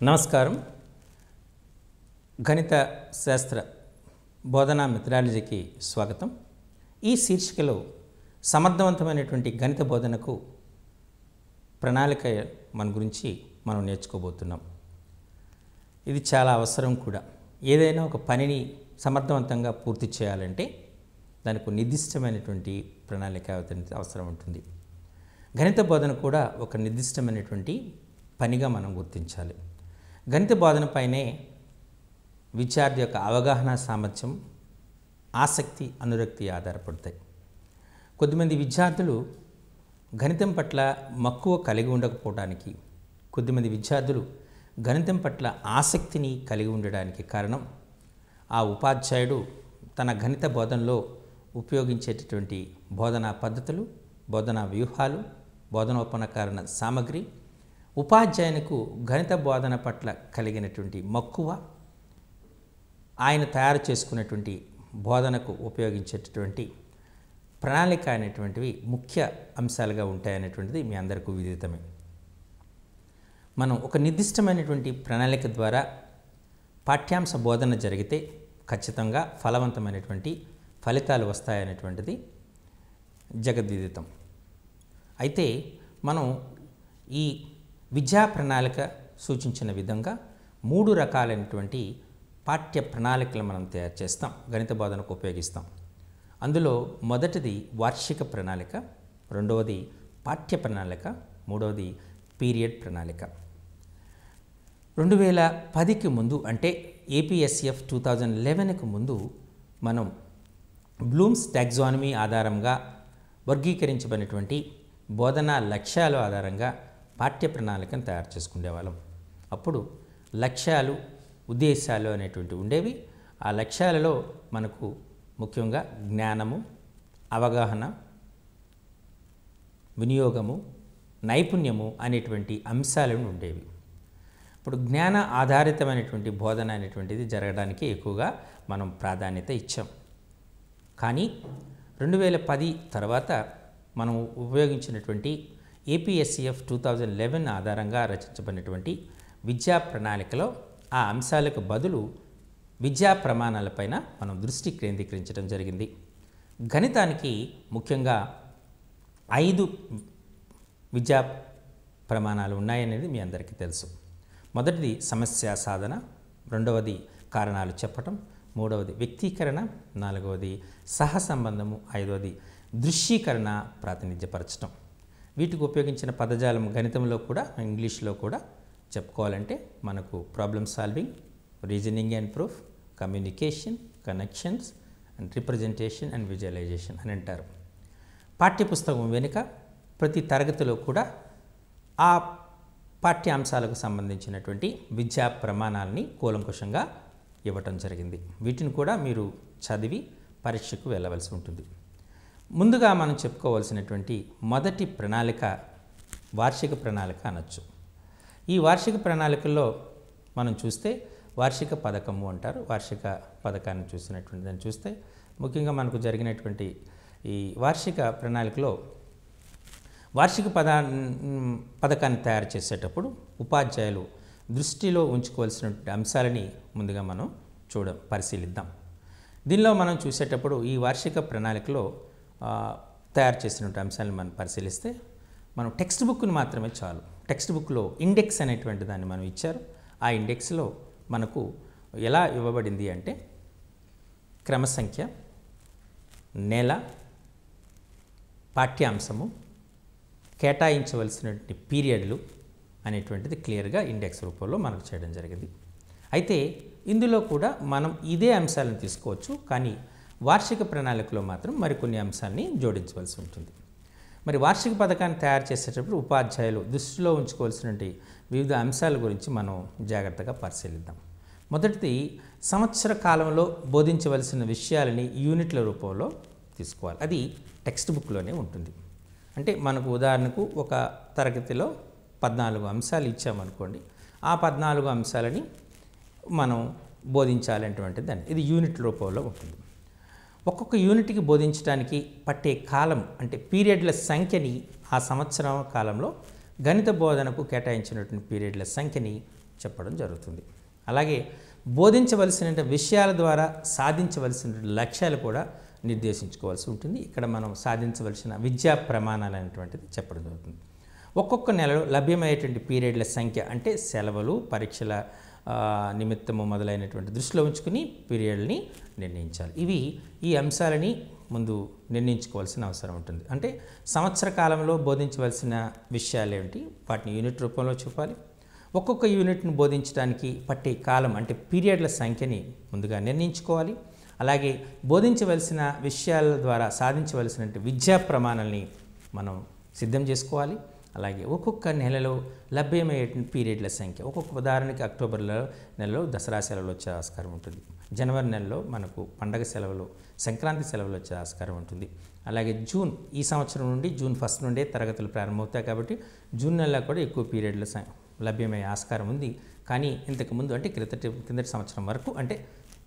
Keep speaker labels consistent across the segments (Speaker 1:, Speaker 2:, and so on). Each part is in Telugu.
Speaker 1: నమస్కారం. గణిత శాస్త్ర బోధనా మెథడాలజీకి స్వాగతం. ఈ శీర్షికలో సమర్థవంతమైనటువంటి గణిత బోధనకు ప్రణాళిక మన గురించి మనం నేర్చుకోబోతున్నాం. ఇది చాలా అవసరం కూడా. ఏదైనా ఒక పనిని సమర్థవంతంగా పూర్తి చేయాలంటే దానికి నిర్దిష్టమైనటువంటి ప్రణాళిక అవసరం ఉంటుంది. గణిత బోధన కూడా ఒక నిర్దిష్టమైనటువంటి పనిగా మనం గుర్తించాలి. గణిత బోధనపైనే విద్యార్థి యొక్క అవగాహన సామర్థ్యం, ఆసక్తి, అనురక్తి ఆధారపడతాయి. కొద్దిమంది విద్యార్థులు గణితం పట్ల మక్కువ కలిగి ఉండకపోవడానికి, కొద్దిమంది విద్యార్థులు గణితం పట్ల ఆసక్తిని కలిగి ఉండడానికి కారణం ఆ ఉపాధ్యాయుడు తన గణిత బోధనలో ఉపయోగించేటటువంటి బోధనా పద్ధతులు, బోధనా వ్యూహాలు, బోధనోపకరణ సామగ్రి, ఉపాధ్యాయునికి గణిత బోధన పట్ల కలిగినటువంటి మక్కువ, ఆయన తయారు చేసుకున్నటువంటి బోధనకు ఉపయోగించేటటువంటి ప్రణాళిక అనేటువంటివి ముఖ్య అంశాలుగా ఉంటాయనేటువంటిది మీ అందరికీ విదితమే. మనం ఒక నిర్దిష్టమైనటువంటి ప్రణాళిక ద్వారా పాఠ్యాంశ బోధన జరిగితే ఖచ్చితంగా ఫలవంతమైనటువంటి ఫలితాలు వస్తాయనేటువంటిది జగద్విదితం. అయితే మనం ఈ విద్యా ప్రణాళిక సూచించిన విధంగా 3 రకాలైనటువంటి పాఠ్య ప్రణాళికలు మనం తయారు చేస్తాం, గణిత బోధనకు ఉపయోగిస్తాం. అందులో మొదటిది వార్షిక ప్రణాళిక, రెండవది పాఠ్య ప్రణాళిక, మూడవది పీరియడ్ ప్రణాళిక. 2010కి ముందు అంటే ఏపీఎస్ఎఫ్ 2011కు ముందు మనం బ్లూమ్స్ టాక్సానమీ ఆధారంగా వర్గీకరించబడినటువంటి బోధనా లక్ష్యాల ఆధారంగా పాఠ్య ప్రణాళికను తయారు చేసుకునేవాళ్ళం. అప్పుడు లక్ష్యాలు, ఉద్దేశాలు అనేటువంటివి ఉండేవి. ఆ లక్ష్యాలలో మనకు ముఖ్యంగా జ్ఞానము, అవగాహన, వినియోగము, నైపుణ్యము అనేటువంటి అంశాలు ఉండేవి. ఇప్పుడు జ్ఞాన ఆధారితమైనటువంటి బోధన అనేటువంటిది జరగడానికి ఎక్కువగా మనం ప్రాధాన్యత ఇచ్చాం. కానీ 2010 తర్వాత మనం ఉపయోగించినటువంటి ఏపీఎస్ఎఫ్ 2011 ఆధారంగా రచించబడినటువంటి విద్యా ప్రణాళికలో ఆ అంశాలకు బదులు విద్యా ప్రమాణాలపైన మనం దృష్టి కేంద్రీకరించడం జరిగింది. గణితానికి ముఖ్యంగా 5 విద్యా ప్రమాణాలు ఉన్నాయనేది మీ అందరికీ తెలుసు. మొదటిది సమస్య సాధన, రెండవది కారణాలు చెప్పటం, మూడవది వ్యక్తీకరణ, నాలుగవది సహసంబంధము, ఐదవది దృశ్యీకరణ ప్రాతినిధ్యపరచడం. వీటికి ఉపయోగించిన పదజాలం గణితంలో కూడా, ఇంగ్లీష్లో కూడా చెప్పుకోవాలంటే మనకు problem solving, reasoning and proof, communication, connections and representation and visualisation అని అంటారు. పాఠ్యపుస్తకం వెనుక ప్రతి తరగతిలో కూడా ఆ పాఠ్యాంశాలకు సంబంధించినటువంటి విద్యా ప్రమాణాలని కూలంకుషంగా ఇవ్వటం జరిగింది. వీటిని కూడా మీరు చదివి పరీక్షకు వెళ్ళవలసి ఉంటుంది. ముందుగా మనం చెప్పుకోవాల్సినటువంటి మొదటి ప్రణాళిక వార్షిక ప్రణాళిక అనొచ్చు. ఈ వార్షిక ప్రణాళికల్లో మనం చూస్తే వార్షిక పథకము అంటారు. వార్షిక పథకాన్ని చూసినటువంటి దాన్ని చూస్తే ముఖ్యంగా మనకు జరిగినటువంటి ఈ వార్షిక ప్రణాళికలో వార్షిక పథకాన్ని తయారు చేసేటప్పుడు ఉపాధ్యాయులు దృష్టిలో ఉంచుకోవాల్సినటువంటి అంశాలని ముందుగా మనం పరిశీలిద్దాం. దీనిలో మనం చూసేటప్పుడు ఈ వార్షిక ప్రణాళికలో తయారు చేసినటువంటి అంశాలను మనం పరిశీలిస్తే మనం టెక్స్ట్ బుక్ని మాత్రమే చాలు. టెక్స్ట్ బుక్లో ఇండెక్స్ అనేటువంటి దాన్ని మనం ఇచ్చారు. ఆ ఇండెక్స్లో మనకు ఎలా ఇవ్వబడింది అంటే క్రమసంఖ్య, నెల, పాఠ్యాంశము, కేటాయించవలసినటువంటి పీరియడ్లు అనేటువంటిది క్లియర్గా ఇండెక్స్ రూపంలో మనకు చేయడం జరిగింది. అయితే ఇందులో కూడా మనం ఇదే అంశాలను తీసుకోవచ్చు, కానీ వార్షిక ప్రణాళికలో మాత్రం మరికొన్ని అంశాలని జోడించవలసి ఉంటుంది. మరి వార్షిక పథకాన్ని తయారు చేసేటప్పుడు ఉపాధ్యాయులు దృష్టిలో ఉంచుకోవాల్సినటువంటి వివిధ అంశాల గురించి మనం జాగ్రత్తగా పరిశీలిద్దాం. మొదటిది సంవత్సర కాలంలో బోధించవలసిన విషయాలని యూనిట్ల రూపంలో తీసుకోవాలి. అది టెక్స్ట్ బుక్లోనే ఉంటుంది. అంటే మనకు ఉదాహరణకు ఒక తరగతిలో 14 అంశాలు ఇచ్చామనుకోండి, ఆ 14 అంశాలని మనం బోధించాలనేటువంటిది దాన్ని ఇది యూనిట్ రూపంలో ఉంటుంది. ఒక్కొక్క యూనిట్కి బోధించడానికి పట్టే కాలం అంటే పీరియడ్ల సంఖ్యని ఆ సంవత్సరం కాలంలో గణిత బోధనకు కేటాయించినటువంటి పీరియడ్ల సంఖ్యని చెప్పడం జరుగుతుంది. అలాగే బోధించవలసిన విషయాల ద్వారా సాధించవలసిన లక్ష్యాలు కూడా నిర్దేశించుకోవాల్సి ఉంటుంది. ఇక్కడ మనం సాధించవలసిన విద్యా ప్రమాణాలు అనేటువంటిది చెప్పడం జరుగుతుంది. ఒక్కొక్క నెలలో లభ్యమయ్యేటువంటి పీరియడ్ల సంఖ్య అంటే సెలవులు, పరీక్షల నిమిత్తము మొదలైనటువంటి దృష్టిలో ఉంచుకుని పీరియడ్ని నిర్ణయించాలి. ఈ అంశాలని ముందు నిర్ణయించుకోవాల్సిన అవసరం ఉంటుంది. అంటే సంవత్సర కాలంలో బోధించవలసిన విషయాలు ఏమిటి, వాటిని యూనిట్ రూపంలో చూపాలి. ఒక్కొక్క యూనిట్ను బోధించడానికి పట్టే కాలం అంటే పీరియడ్ల సంఖ్యని ముందుగా నిర్ణయించుకోవాలి. అలాగే బోధించవలసిన విషయాల ద్వారా సాధించవలసిన విద్యా ప్రమాణాలని మనం సిద్ధం చేసుకోవాలి. అలాగే ఒక్కొక్క నెలలో లభ్యమయ్యే పీరియడ్ల సంఖ్య, ఒక్కొక్క ఉదాహరణకి అక్టోబర్ నెలలో దసరా సెలవులు వచ్చే ఆస్కారం ఉంటుంది. జనవరి నెలలో మనకు పండగ సెలవులు, సంక్రాంతి సెలవులు వచ్చే ఆస్కారం ఉంటుంది. అలాగే జూన్, ఈ సంవత్సరం నుండి జూన్ 1 నుండే తరగతులు ప్రారంభమవుతాయి కాబట్టి జూన్ నెలలో కూడా ఎక్కువ పీరియడ్ల లభ్యమయ్యే ఆస్కారం ఉంది. కానీ ఇంతకుముందు అంటే కిందటి సంవత్సరం వరకు అంటే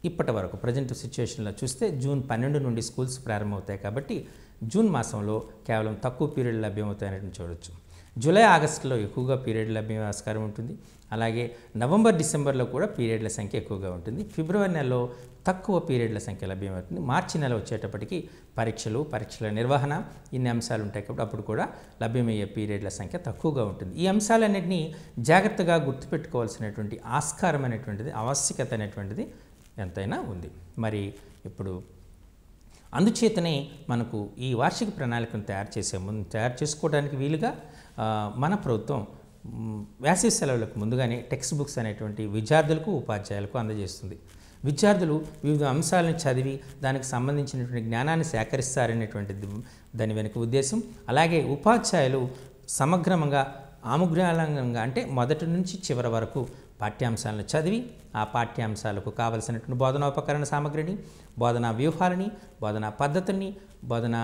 Speaker 1: ఇప్పటి వరకు ప్రజెంట్ సిచ్యువేషన్లో చూస్తే జూన్ 12 నుండి స్కూల్స్ ప్రారంభమవుతాయి కాబట్టి జూన్ మాసంలో కేవలం తక్కువ పీరియడ్లు లభ్యమవుతాయని చూడవచ్చు. జూలై, ఆగస్టులో ఎక్కువగా పీరియడ్ లభ్యమయ్యే ఆస్కారం ఉంటుంది. అలాగే నవంబర్, డిసెంబర్లో కూడా పీరియడ్ల సంఖ్య ఎక్కువగా ఉంటుంది. ఫిబ్రవరి నెలలో తక్కువ పీరియడ్ల సంఖ్య లభ్యమవుతుంది. మార్చి నెల వచ్చేటప్పటికి పరీక్షల నిర్వహణ ఇన్ని అంశాలు ఉంటాయి కాబట్టి అప్పుడు కూడా లభ్యమయ్యే పీరియడ్ల సంఖ్య తక్కువగా ఉంటుంది. ఈ అంశాలన్నింటినీ జాగ్రత్తగా గుర్తుపెట్టుకోవాల్సినటువంటి ఆస్కారం అనేటువంటిది, ఆవశ్యకత అనేటువంటిది ఎంతైనా ఉంది. మరి ఇప్పుడు అందుచేతనే మనకు ఈ వార్షిక ప్రణాళికను తయారు చేసుకోవడానికి వీలుగా మన ప్రభుత్వం వేసవి సెలవులకు ముందుగానే టెక్స్ట్ బుక్స్ అనేటువంటి విద్యార్థులకు, ఉపాధ్యాయులకు అందజేస్తుంది. విద్యార్థులు వివిధ అంశాలను చదివి దానికి సంబంధించినటువంటి జ్ఞానాన్ని సేకరిస్తారనేటువంటిది దాని వెనుక ఉద్దేశం. అలాగే ఉపాధ్యాయులు సమగ్రంగా, ఆముగ్రాలంగా అంటే మొదటి నుంచి చివరి వరకు పాఠ్యాంశాలను చదివి ఆ పాఠ్యాంశాలకు కావలసినటువంటి బోధనోపకరణ సామగ్రిని, బోధనా వ్యూహాలని, బోధనా పద్ధతుల్ని, బోధనా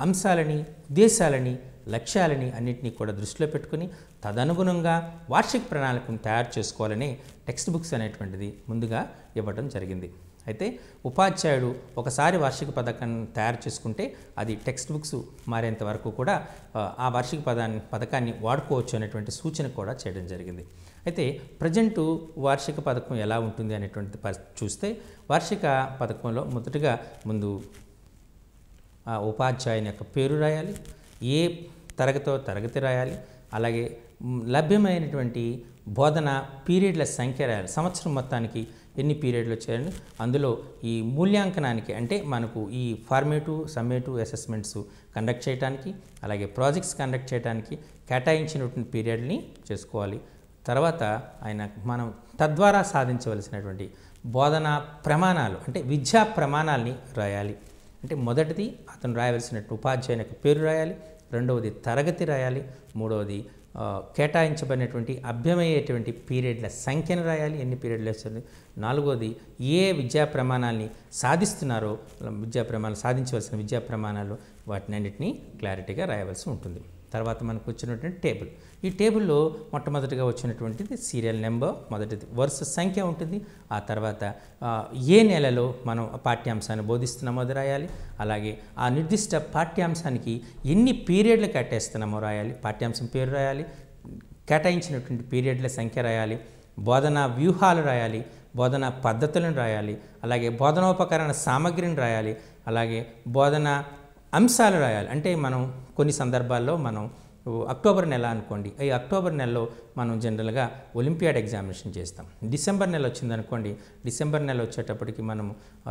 Speaker 1: అంశాలని, ఉద్దేశాలని, లక్ష్యాలని అన్నింటినీ కూడా దృష్టిలో పెట్టుకుని తదనుగుణంగా వార్షిక ప్రణాళికను తయారు చేసుకోవాలని టెక్స్ట్ బుక్స్ అనేటువంటిది ముందుగా ఇవ్వడం జరిగింది. అయితే ఉపాధ్యాయుడు ఒకసారి వార్షిక పథకాన్ని తయారు చేసుకుంటే అది టెక్స్ట్ బుక్స్ మారేంత వరకు కూడా ఆ వార్షిక పథకాన్ని వాడుకోవచ్చు అనేటువంటి సూచన కూడా చేయడం జరిగింది. అయితే ప్రజెంటు వార్షిక పథకం ఎలా ఉంటుంది అనేటువంటి చూస్తే వార్షిక పథకంలో మొదటగా ముందు ఉపాధ్యాయుని యొక్క పేరు రాయాలి, ఏ తరగతి రాయాలి, అలాగే లభ్యమైనటువంటి బోధన పీరియడ్ల సంఖ్య రాయాలి. సంవత్సరం మొత్తానికి ఎన్ని పీరియడ్లు వచ్చాయని అందులో ఈ మూల్యాంకనానికి అంటే మనకు ఈ ఫార్మేటివ్, సమ్మేటివ్ అసెస్మెంట్స్ కండక్ట్ చేయడానికి, అలాగే ప్రాజెక్ట్స్ కండక్ట్ చేయడానికి కేటాయించినటువంటి పీరియడ్ని చేసుకోవాలి. తర్వాత మనం తద్వారా సాధించవలసినటువంటి బోధనా ప్రమాణాలు అంటే విద్యా ప్రమాణాలని రాయాలి. అంటే మొదటిది అతను రాయవలసినట్టు ఉపాధ్యాయుని యొక్క పేరు రాయాలి, రెండవది తరగతి రాయాలి, మూడవది కేటాయించబడినటువంటి అభ్యమయ్యేటువంటి పీరియడ్ల సంఖ్యను రాయాలి, ఎన్ని పీరియడ్లు వేస్తుంది, నాలుగవది ఏ విద్యా ప్రమాణాలని సాధిస్తున్నారో సాధించవలసిన విద్యా ప్రమాణాలు వాటిని అన్నింటినీ క్లారిటీగా రాయవలసి ఉంటుంది. తర్వాత మనకు వచ్చినటువంటి టేబుల్, ఈ టేబుల్లో మొట్టమొదటిగా వచ్చినటువంటిది సీరియల్ నెంబర్, మొదటిది వరుస సంఖ్య ఉంటుంది. ఆ తర్వాత ఏ నెలలో మనం పాఠ్యాంశాన్ని బోధిస్తున్నామో అది రాయాలి. అలాగే ఆ నిర్దిష్ట పాఠ్యాంశానికి ఎన్ని పీరియడ్లు కేటాయిస్తున్నామో రాయాలి, పాఠ్యాంశం పేరు రాయాలి, కేటాయించినటువంటి పీరియడ్ల సంఖ్య రాయాలి, బోధనా వ్యూహాలు రాయాలి, బోధనా పద్ధతులను రాయాలి, అలాగే బోధనోపకరణ సామగ్రిని రాయాలి, అలాగే బోధన అంశాలు రాయాలి. అంటే మనం కొన్ని సందర్భాల్లో మనం అక్టోబర్ నెల అనుకోండి, ఈ అక్టోబర్ నెలలో మనం జనరల్గా ఒలింపియాడ్ ఎగ్జామినేషన్ చేస్తాం. డిసెంబర్ నెల వచ్చిందనుకోండి, డిసెంబర్ నెల వచ్చేటప్పటికి మనం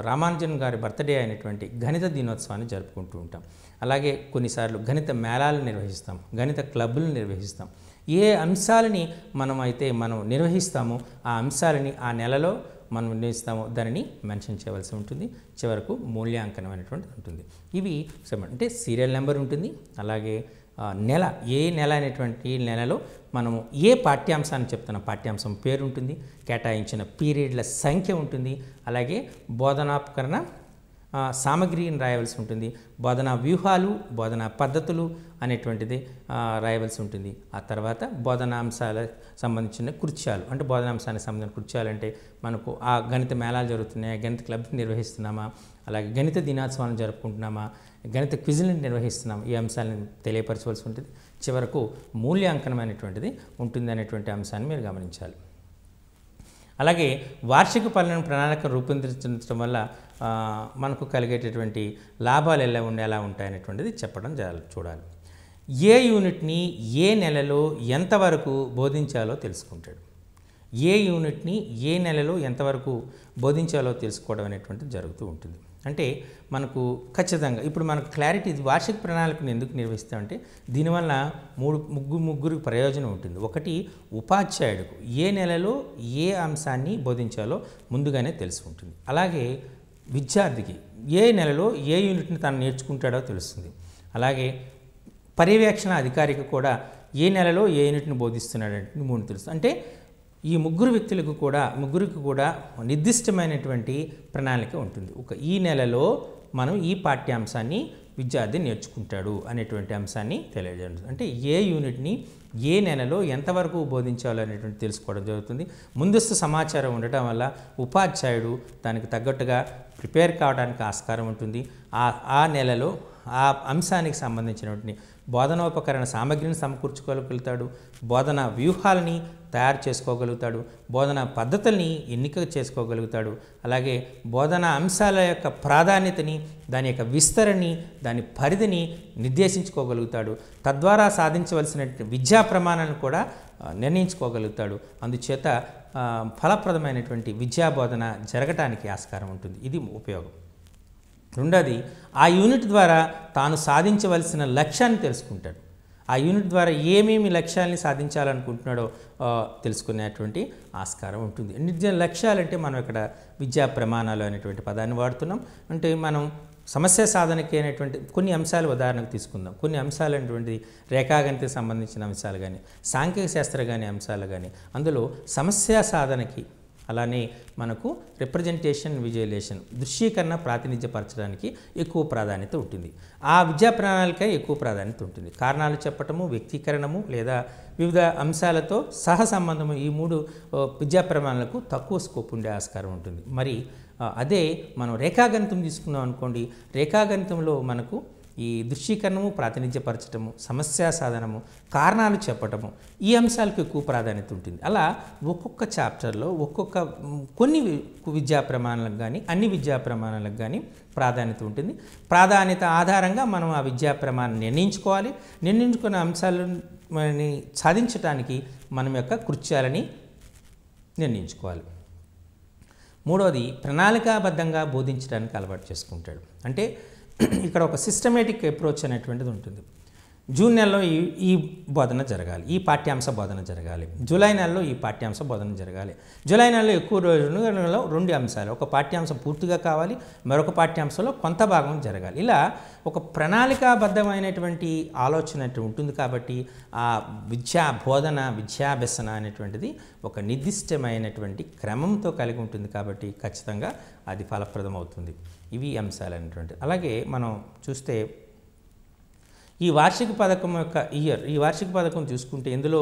Speaker 1: రామానుజన్ గారి బర్త్డే అయినటువంటి గణిత దినోత్సవాన్ని జరుపుకుంటూ ఉంటాం. అలాగే కొన్నిసార్లు గణిత మేళాలు నిర్వహిస్తాం, గణిత క్లబ్బులు నిర్వహిస్తాం. ఏ అంశాలని మనం నిర్వహిస్తామో ఆ అంశాలని ఆ నెలలో మనం నిర్ణయిస్తామో దానిని మెన్షన్ చేయవలసి ఉంటుంది. చివరకు మూల్యాంకనం అనేటువంటిది ఉంటుంది. ఇవి అంటే సీరియల్ నెంబర్ ఉంటుంది, అలాగే నెల, ఏ నెల అనేటువంటి నెలలో మనము ఏ పాఠ్యాంశాన్ని చెప్తున్న పాఠ్యాంశం పేరు ఉంటుంది, కేటాయించిన పీరియడ్ల సంఖ్య ఉంటుంది, అలాగే బోధనాపకరణ సామగ్రిని రాయవలసి ఉంటుంది, బోధనా వ్యూహాలు, బోధనా పద్ధతులు అనేటువంటిది రాయవలసి ఉంటుంది. ఆ తర్వాత బోధనాంశాలకు సంబంధించిన కృత్యాలు అంటే బోధనాంశానికి సంబంధించిన కృత్యాలు అంటే మనకు ఆ గణిత మేళాలు జరుగుతున్నాయా, గణిత క్లబ్ నిర్వహిస్తున్నామా, అలాగే గణిత దినోత్సవాలను జరుపుకుంటున్నామా, గణిత క్విజ్లను నిర్వహిస్తున్నాం, ఈ అంశాలను తెలియపరచవలసి ఉంటుంది. చివరకు మూల్యాంకనం అనేటువంటిది ఉంటుంది అనేటువంటి అంశాన్ని మీరు గమనించాలి. అలాగే వార్షిక ప్రణాళిక రూపొందించడం వల్ల మనకు కలిగేటటువంటి లాభాలు ఎలా ఉంటాయనేటువంటిది చెప్పడం చూడాలి. ఏ యూనిట్ని ఏ నెలలో ఎంతవరకు బోధించాలో తెలుసుకుంటాడు. ఏ యూనిట్ని ఏ నెలలో ఎంతవరకు బోధించాలో తెలుసుకోవడం అనేటువంటిది జరుగుతూ ఉంటుంది. అంటే మనకు ఖచ్చితంగా ఇప్పుడు మనకు క్లారిటీ వార్షిక ప్రణాళికను ఎందుకు నిర్వహిస్తామంటే దీనివల్ల ముగ్గురు ప్రయోజనం ఉంటుంది. ఒకటి, ఉపాధ్యాయుడికి ఏ నెలలో ఏ అంశాన్ని బోధించాలో ముందుగానే తెలిసి ఉంటుంది. అలాగే విద్యార్థికి ఏ నెలలో ఏ యూనిట్ని తను నేర్చుకుంటాడో తెలుస్తుంది. అలాగే పర్యవేక్షణ అధికారికి కూడా ఏ నెలలో ఏ యూనిట్ని బోధిస్తున్నాడంటే మూడు తెలుస్తుంది. అంటే ఈ ముగ్గురికి కూడా నిర్దిష్టమైనటువంటి ప్రణాళిక ఉంటుంది. ఈ నెలలో మనం ఈ పాఠ్యాంశాన్ని విద్యార్థి నేర్చుకుంటాడు అనేటువంటి అంశాన్ని తెలియజేస్తుంది. అంటే ఏ యూనిట్ని ఏ నెలలో ఎంతవరకు బోధించాలో అనేటువంటి తెలుసుకోవడం జరుగుతుంది. ముందస్తు సమాచారం ఉండటం వల్ల ఉపాధ్యాయుడు దానికి తగ్గట్టుగా ప్రిపేర్ కావడానికి ఆస్కారం ఉంటుంది. ఆ నెలలో ఆ అంశానికి సంబంధించినటువంటి బోధనోపకరణ సామగ్రిని సమకూర్చుకోగలుగుతాడు, బోధన వ్యూహాలని తయారు చేసుకోగలుగుతాడు, బోధన పద్ధతుల్ని ఎన్నిక చేసుకోగలుగుతాడు. అలాగే బోధనా అంశాల యొక్క ప్రాధాన్యతని, దాని యొక్క విస్తరణని, దాని పరిధిని నిర్దేశించుకోగలుగుతాడు. తద్వారా సాధించవలసిన విద్యా ప్రమాణాలను కూడా నిర్ణయించుకోగలుగుతాడు. అందుచేత ఫలప్రదమైనటువంటి విద్యా బోధన జరగటానికి ఆస్కారం ఉంటుంది. ఇది ఉపయోగం. రెండోది, ఆ యూనిట్ ద్వారా తాను సాధించవలసిన లక్ష్యాన్ని తెలుసుకుంటాడు. ఆ యూనిట్ ద్వారా ఏమేమి లక్ష్యాలని సాధించాలనుకుంటున్నాడో తెలుసుకునేటువంటి ఆస్కారం ఉంటుంది. లక్ష్యాలంటే మనం ఇక్కడ విద్యా ప్రమాణాలు అనేటువంటి పదాన్ని వాడుతున్నాం. అంటే మనం సమస్య సాధనకి అనేటువంటి కొన్ని అంశాలు ఉదాహరణకు తీసుకుందాం. కొన్ని అంశాలు అనేటువంటి రేఖాగణితకి సంబంధించిన అంశాలు కానీ, సాంఖ్యక శాస్త్ర కానీ అంశాలు కానీ, అందులో సమస్య సాధనకి, అలానే మనకు రిప్రజెంటేషన్, విజువలైజేషన్, దృశ్యీకరణ, ప్రాతినిధ్యపరచడానికి ఎక్కువ ప్రాధాన్యత ఉంటుంది. ఆ విద్యా ప్రణాళిక ఎక్కువ ప్రాధాన్యత ఉంటుంది. కారణాలు చెప్పటము, వ్యక్తీకరణము లేదా వివిధ అంశాలతో సహ సంబంధము, ఈ మూడు విద్యా ప్రమాణాలకు తక్కువ స్కోప్ ఉండే ఆస్కారం ఉంటుంది. మరి అదే మనం రేఖాగణితం తీసుకున్నాం అనుకోండి, రేఖాగణితంలో మనకు ఈ దృశ్యీకరణము, ప్రాతినిధ్యపరచటము, సమస్యా సాధనము, కారణాలు చెప్పటము, ఈ అంశాలకు ఎక్కువ ప్రాధాన్యత ఉంటుంది. అలా ఒక్కొక్క చాప్టర్లో కొన్ని విద్యా ప్రమాణాలకు కానీ అన్ని విద్యా ప్రమాణాలకు కానీ ప్రాధాన్యత ఉంటుంది. ప్రాధాన్యత ఆధారంగా మనం ఆ విద్యా ప్రమాణం నిర్ణయించుకోవాలి. నిర్ణయించుకున్న అంశాలని సాధించడానికి మనం యొక్క కృత్యాలని నిర్ణయించుకోవాలి. మూడవది, ప్రణాళికాబద్ధంగా బోధించడానికి అలవాటు చేసుకుంటాడు. అంటే ఇక్కడ ఒక సిస్టమేటిక్ అప్రోచ్ అనేటువంటిది ఉంటుంది. జూన్ నెలలో ఈ బోధన జరగాలి, ఈ పాఠ్యాంశ బోధన జరగాలి. జూలై నెలలో ఈ పాఠ్యాంశ బోధన జరగాలి. జూలై నెలలో ఎక్కువ రోజులలో 2 అంశాలు, ఒక పాఠ్యాంశం పూర్తిగా కావాలి, మరొక పాఠ్యాంశంలో కొంత భాగం జరగాలి. ఇలా ఒక ప్రణాళికాబద్ధమైనటువంటి ఆలోచన ఉంటుంది. కాబట్టి ఆ విద్యాభ్యసన అనేటువంటిది ఒక నిర్దిష్టమైనటువంటి క్రమంతో కలిగి ఉంటుంది. కాబట్టి ఖచ్చితంగా అది ఫలప్రదం అవుతుంది. ఇవి అంశాలు అనేటువంటి. అలాగే మనం చూస్తే ఈ వార్షిక పథకం యొక్క ఈ వార్షిక పథకం చూసుకుంటే ఇందులో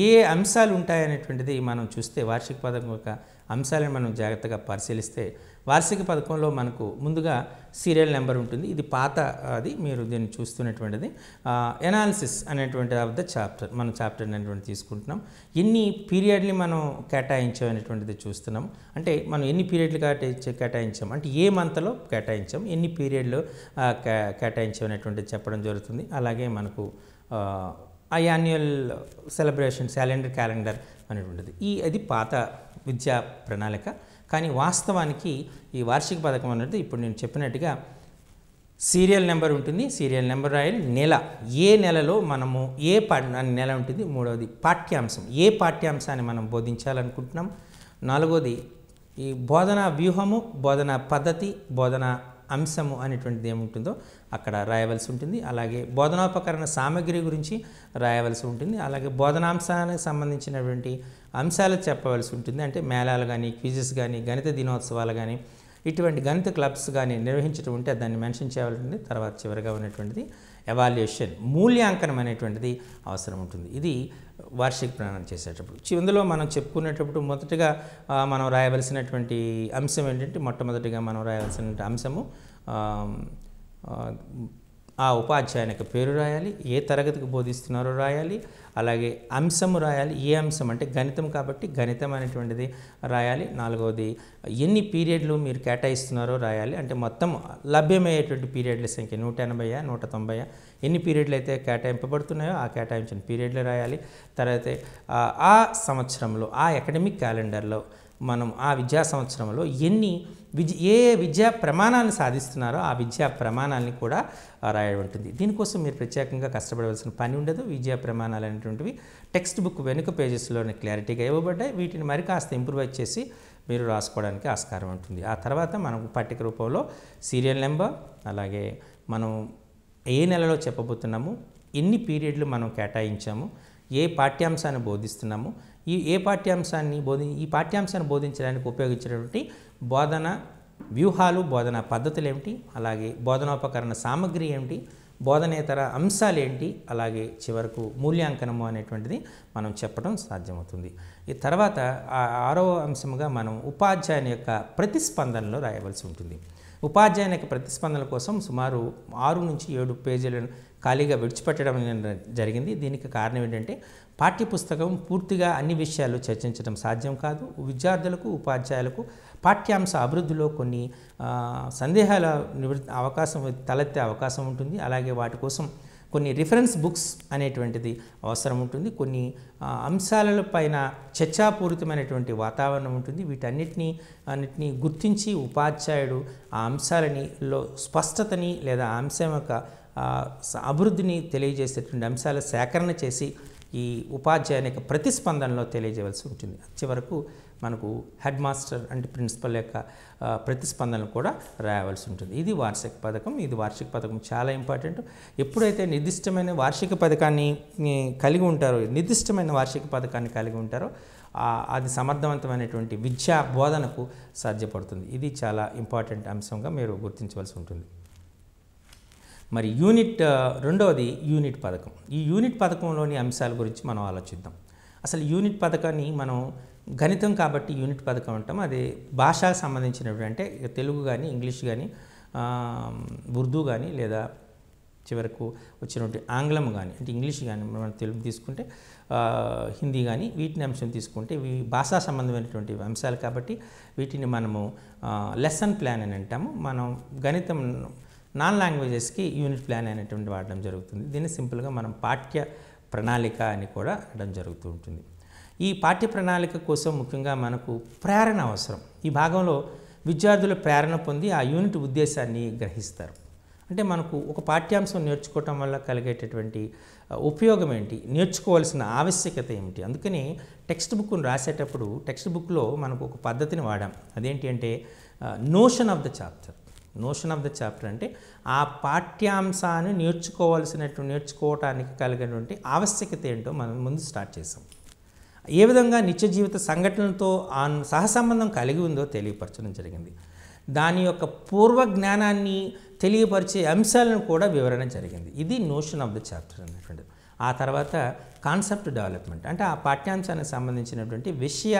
Speaker 1: ఏ అంశాలు ఉంటాయనేటువంటిది మనం చూస్తే, వార్షిక పథకం యొక్క అంశాలను మనం జాగ్రత్తగా పరిశీలిస్తే, వార్షిక పథకంలో మనకు ముందుగా సీరియల్ నెంబర్ ఉంటుంది. ఇది పాత అది, మీరు దీన్ని చూస్తున్నటువంటిది. ఎనాలిసిస్ అనేటువంటి ఆఫ్ ద చాప్టర్, మనం చాప్టర్ అనేటువంటి తీసుకుంటున్నాం. ఎన్ని పీరియడ్ని మనం కేటాయించాం అనేటువంటిది చూస్తున్నాం. అంటే మనం ఎన్ని పీరియడ్లు కేటాయించాం అంటే ఏ మంత్లో కేటాయించాం, ఎన్ని పీరియడ్లు కేటాయించాం అనేటువంటిది చెప్పడం జరుగుతుంది. అలాగే మనకు ఆ యాన్యువల్ సెలబ్రేషన్స్, క్యాలెండర్ అనేటువంటిది అది పాత విద్యా ప్రణాళిక. కానీ వాస్తవానికి ఈ వార్షిక పథకం అనేది ఇప్పుడు నేను చెప్పినట్టుగా సీరియల్ నెంబర్ ఉంటుంది, సీరియల్ నెంబర్ రాయాలి, నెల, ఏ నెలలో మనము నెల ఉంటుంది. మూడవది పాఠ్యాంశం, ఏ పాఠ్యాంశాన్ని మనం బోధించాలనుకుంటున్నాం. నాలుగవది ఈ బోధనా వ్యూహము, బోధనా పద్ధతి, బోధనా అంశము అనేటువంటిది ఏముంటుందో అక్కడ రాయవలసి ఉంటుంది. అలాగే బోధనోపకరణ సామగ్రి గురించి రాయవలసి ఉంటుంది. అలాగే బోధనాంశానికి సంబంధించినటువంటి అంశాలు చెప్పవలసి ఉంటుంది. అంటే మేళాలు కానీ, క్విజెస్ కానీ, గణిత దినోత్సవాలు కానీ, ఇటువంటి గణిత క్లబ్స్ కానీ నిర్వహించడం ఉంటే దాన్ని మెన్షన్ చేయాల్సి ఉంటుంది. తర్వాత చివరిగా ఉన్నటువంటిది ఎవాల్యుయేషన్, మూల్యాంకనం అనేటువంటిది అవసరం ఉంటుంది. ఇది వార్షిక ప్రణాళిక చేసేటప్పుడు. ఇందులో మనం చెప్పుకునేటప్పుడు మొదటగా మనం రాయవలసినటువంటి అంశం ఏంటంటే, మొట్టమొదటిగా మనం రాయవలసిన అంశము ఆ ఉపాధ్యాయునికి పేరు రాయాలి, ఏ తరగతికి బోధిస్తున్నారో రాయాలి, అలాగే అంశము రాయాలి. ఏ అంశం అంటే గణితం కాబట్టి గణితం అనేటువంటిది రాయాలి. నాలుగవది ఎన్ని పీరియడ్లు మీరు కేటాయిస్తున్నారో రాయాలి. అంటే మొత్తం లభ్యమయ్యేటువంటి పీరియడ్ల సంఖ్య 180 190 ఎన్ని పీరియడ్లు అయితే కేటాయింపబడుతున్నాయో ఆ కేటాయించిన పీరియడ్లు రాయాలి. తర్వాత ఆ సంవత్సరంలో ఆ అకాడమిక్ క్యాలెండర్లో మనం ఆ విద్యా సంవత్సరంలో ఏ విద్యా ప్రమాణాలను సాధిస్తున్నారో ఆ విద్యా ప్రమాణాలని కూడా రాయడం ఉంటుంది. దీనికోసం మీరు ప్రత్యేకంగా కష్టపడవలసిన పని ఉండదు. విద్యా ప్రమాణాలు అనేటువంటివి టెక్స్ట్ బుక్ వెనుక పేజెస్లోనే క్లారిటీగా ఇవ్వబడ్డాయి. వీటిని మరి కాస్త ఇంప్రూవైజ్ చేసి మీరు రాసుకోవడానికి ఆస్కారం ఉంటుంది. ఆ తర్వాత మనం పట్టిక రూపంలో సీరియల్ నెంబర్, అలాగే మనం ఏ నెలలో చెప్పబోతున్నాము, ఎన్ని పీరియడ్లు మనం కేటాయించాము, ఏ పాఠ్యాంశాన్ని బోధిస్తున్నాము, ఈ పాఠ్యాంశాన్ని బోధించడానికి ఉపయోగించినటువంటి బోధన వ్యూహాలు, బోధనా పద్ధతులు ఏమిటి, అలాగే బోధనోపకరణ సామగ్రి ఏమిటి, బోధనేతర అంశాలు ఏంటి, అలాగే చివరకు మూల్యాంకనము అనేటువంటిది మనం చెప్పడం సాధ్యమవుతుంది. ఈ తర్వాత ఆరవ అంశముగా మనం ఉపాధ్యాయుని యొక్క ప్రతిస్పందనలో రాయవలసి ఉంటుంది. ఉపాధ్యాయుని యొక్క ప్రతిస్పందనల కోసం సుమారు 6 నుంచి 7 పేజీలను ఖాళీగా విడిచిపెట్టడం జరిగింది. దీనికి కారణం ఏంటంటే పాఠ్యపుస్తకం పూర్తిగా అన్ని విషయాలు చర్చించడం సాధ్యం కాదు. విద్యార్థులకు, ఉపాధ్యాయులకు పాఠ్యాంశ అభివృద్ధిలో కొన్ని సందేహాల తలెత్తే అవకాశం ఉంటుంది. అలాగే వాటి కోసం కొన్ని రిఫరెన్స్ బుక్స్ అనేటువంటిది అవసరం ఉంటుంది. కొన్ని అంశాల పైన చర్చాపూరితమైనటువంటి వాతావరణం ఉంటుంది. వీటన్నిటిని గుర్తించి ఉపాధ్యాయుడు ఆ అంశాలలో స్పష్టతని లేదా అంశం యొక్క అభివృద్ధిని తెలియజేసేటువంటి అంశాల సేకరణ చేసి ఈ ఉపాధ్యాయుని యొక్క ప్రతిస్పందనలో తెలియజేయవలసి ఉంటుంది. చివరకు మనకు హెడ్ మాస్టర్ అంటే ప్రిన్సిపల్ యొక్క ప్రతిస్పందనలు కూడా రాయవలసి ఉంటుంది. ఇది వార్షిక పథకం. వార్షిక పథకం చాలా ఇంపార్టెంట్. ఎప్పుడైతే నిర్దిష్టమైన వార్షిక పథకాన్ని కలిగి ఉంటారో అది సమర్థవంతమైనటువంటి విద్యా బోధనకు సాధ్యపడుతుంది. ఇది చాలా ఇంపార్టెంట్ అంశంగా మీరు గుర్తించవలసి ఉంటుంది. మరి రెండవది యూనిట్ పథకం. ఈ యూనిట్ పథకంలోని అంశాల గురించి మనం ఆలోచిద్దాం. అసలు యూనిట్ పథకాన్ని మనం గణితం కాబట్టి యూనిట్ పథకం అంటాం. అది భాషకు సంబంధించినటువంటి, అంటే తెలుగు కానీ, ఇంగ్లీష్ కానీ, ఉర్దూ కానీ, లేదా చివరకు వచ్చినటువంటి ఆంగ్లం కానీ, అంటే ఇంగ్లీష్ కానీ మనం తెలుగు తీసుకుంటే, హిందీ కానీ, వీటిని అంశం తీసుకుంటే ఇవి భాషా సంబంధమైనటువంటి అంశాలు కాబట్టి వీటిని మనము లెసన్ ప్లాన్ అని అంటాము. మనం గణితం నాన్ లాంగ్వేజెస్కి యూనిట్ ప్లాన్ అనేటువంటి వాడడం జరుగుతుంది. దీన్ని సింపుల్గా మనం పాఠ్య ప్రణాళిక అని కూడా అనడం జరుగుతూ ఉంటుంది. ఈ పాఠ్య ప్రణాళిక కోసం ముఖ్యంగా మనకు ప్రేరణ అవసరం. ఈ భాగంలో విద్యార్థులు ప్రేరణ పొంది ఆ యూనిట్ ఉద్దేశాన్ని గ్రహిస్తారు. అంటే మనకు ఒక పాఠ్యాంశం నేర్చుకోవటం వల్ల కలిగేటటువంటి ఉపయోగం ఏంటి, నేర్చుకోవాల్సిన ఆవశ్యకత ఏమిటి. అందుకని టెక్స్ట్ బుక్ను రాసేటప్పుడు టెక్స్ట్ బుక్లో మనకు ఒక పద్ధతిని వాడాం. అదేంటి అంటే నోషన్ ఆఫ్ ద చాప్టర్ అంటే ఆ పాఠ్యాంశాన్ని నేర్చుకోవటానికి కలిగినటువంటి ఆవశ్యకత ఏంటో మనం ముందు స్టార్ట్ చేసాం. ఏ విధంగా నిత్య జీవిత సంఘటనలతో సహసంబంధం కలిగి ఉందో తెలియపరచడం జరిగింది. దాని యొక్క పూర్వ జ్ఞానాన్ని తెలియపరిచే అంశాలను కూడా వివరణ జరిగింది. ఇది నోషన్ ఆఫ్ ద చాప్టర్ అనేటువంటిది. ఆ తర్వాత కాన్సెప్ట్ డెవలప్మెంట్, అంటే ఆ పాఠ్యాంశానికి సంబంధించినటువంటి విషయ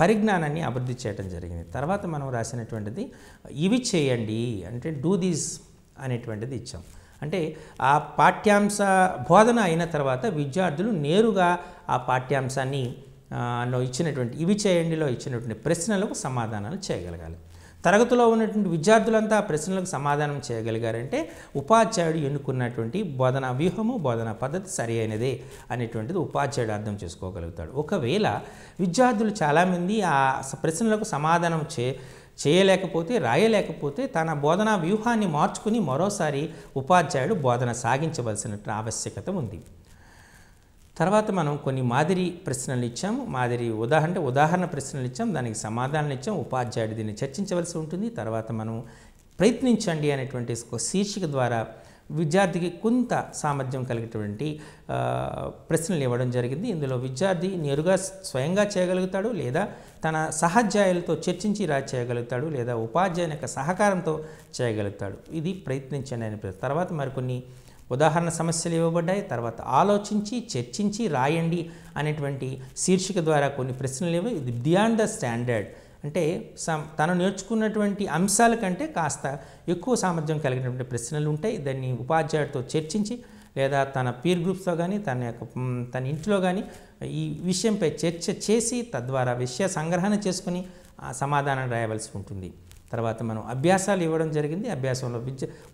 Speaker 1: పరిజ్ఞానాన్ని అభివృద్ధి చేయడం జరిగింది. తర్వాత మనం రాసినటువంటిది ఇవి చేయండి, అంటే డూ దీస్ అనేటువంటిది ఇచ్చాం. అంటే ఆ పాఠ్యాంశ బోధన అయిన తర్వాత విద్యార్థులు నేరుగా ఆ పాఠ్యాంశాన్ని ఇవి చేయండిలో ఇచ్చినటువంటి ప్రశ్నలకు సమాధానాలు చేయగలగాలి. తరగతిలో ఉన్నటువంటి విద్యార్థులంతా ఆ ప్రశ్నలకు సమాధానం చేయగలిగారంటే ఉపాధ్యాయుడు ఎన్నుకున్నటువంటి బోధనా వ్యూహము, బోధనా పద్ధతి సరి అయినదే అనేటువంటిది ఉపాధ్యాయుడు అర్థం చేసుకోగలుగుతాడు. ఒకవేళ విద్యార్థులు చాలామంది ఆ ప్రశ్నలకు సమాధానం చేయలేకపోతే, రాయలేకపోతే తన బోధనా వ్యూహాన్ని మార్చుకుని మరోసారి ఉపాధ్యాయుడు బోధన సాగించవలసిన ఆవశ్యకత ఉంది. తర్వాత మనం కొన్ని మాదిరి ప్రశ్నలు ఇచ్చాము. ఉదాహరణ ప్రశ్నలు ఇచ్చాం, దానికి సమాధానాలు ఇచ్చాం. ఉపాధ్యాయుడు దీన్ని చర్చించవలసి ఉంటుంది. తర్వాత మనం ప్రయత్నించండి అనేటువంటి శీర్షిక ద్వారా విద్యార్థికి కొంత సామర్థ్యం కలిగేటువంటి ప్రశ్నలు ఇవ్వడం జరిగింది. ఇందులో విద్యార్థి నేరుగా స్వయంగా చేయగలుగుతాడు, లేదా తన సహాధ్యాయులతో చర్చించి చేయగలుగుతాడు, లేదా ఉపాధ్యాయుని యొక్క సహకారంతో చేయగలుగుతాడు. ఇది ప్రయత్నించండి అనే ప్రశ్న. తర్వాత మరికొన్ని ఉదాహరణ సమస్యలు ఇవ్వబడ్డాయి. తర్వాత ఆలోచించి చర్చించి రాయండి అనేటువంటి శీర్షిక ద్వారా కొన్ని ప్రశ్నలు ఇవి. ఇది బియాండ్ ద స్టాండర్డ్ అంటే తను నేర్చుకున్నటువంటి అంశాల కంటే కాస్త ఎక్కువ సామర్థ్యం కలిగినటువంటి ప్రశ్నలు ఉంటాయి. దాన్ని ఉపాధ్యాయుడితో చర్చించి లేదా తన పీర్ గ్రూప్స్తో కానీ తన ఇంట్లో కానీ ఈ విషయంపై చర్చ చేసి తద్వారా విషయ సంగ్రహణ చేసుకుని సమాధానం రాయవలసి ఉంటుంది. తర్వాత మనం అభ్యాసాలు ఇవ్వడం జరిగింది. అభ్యాసంలో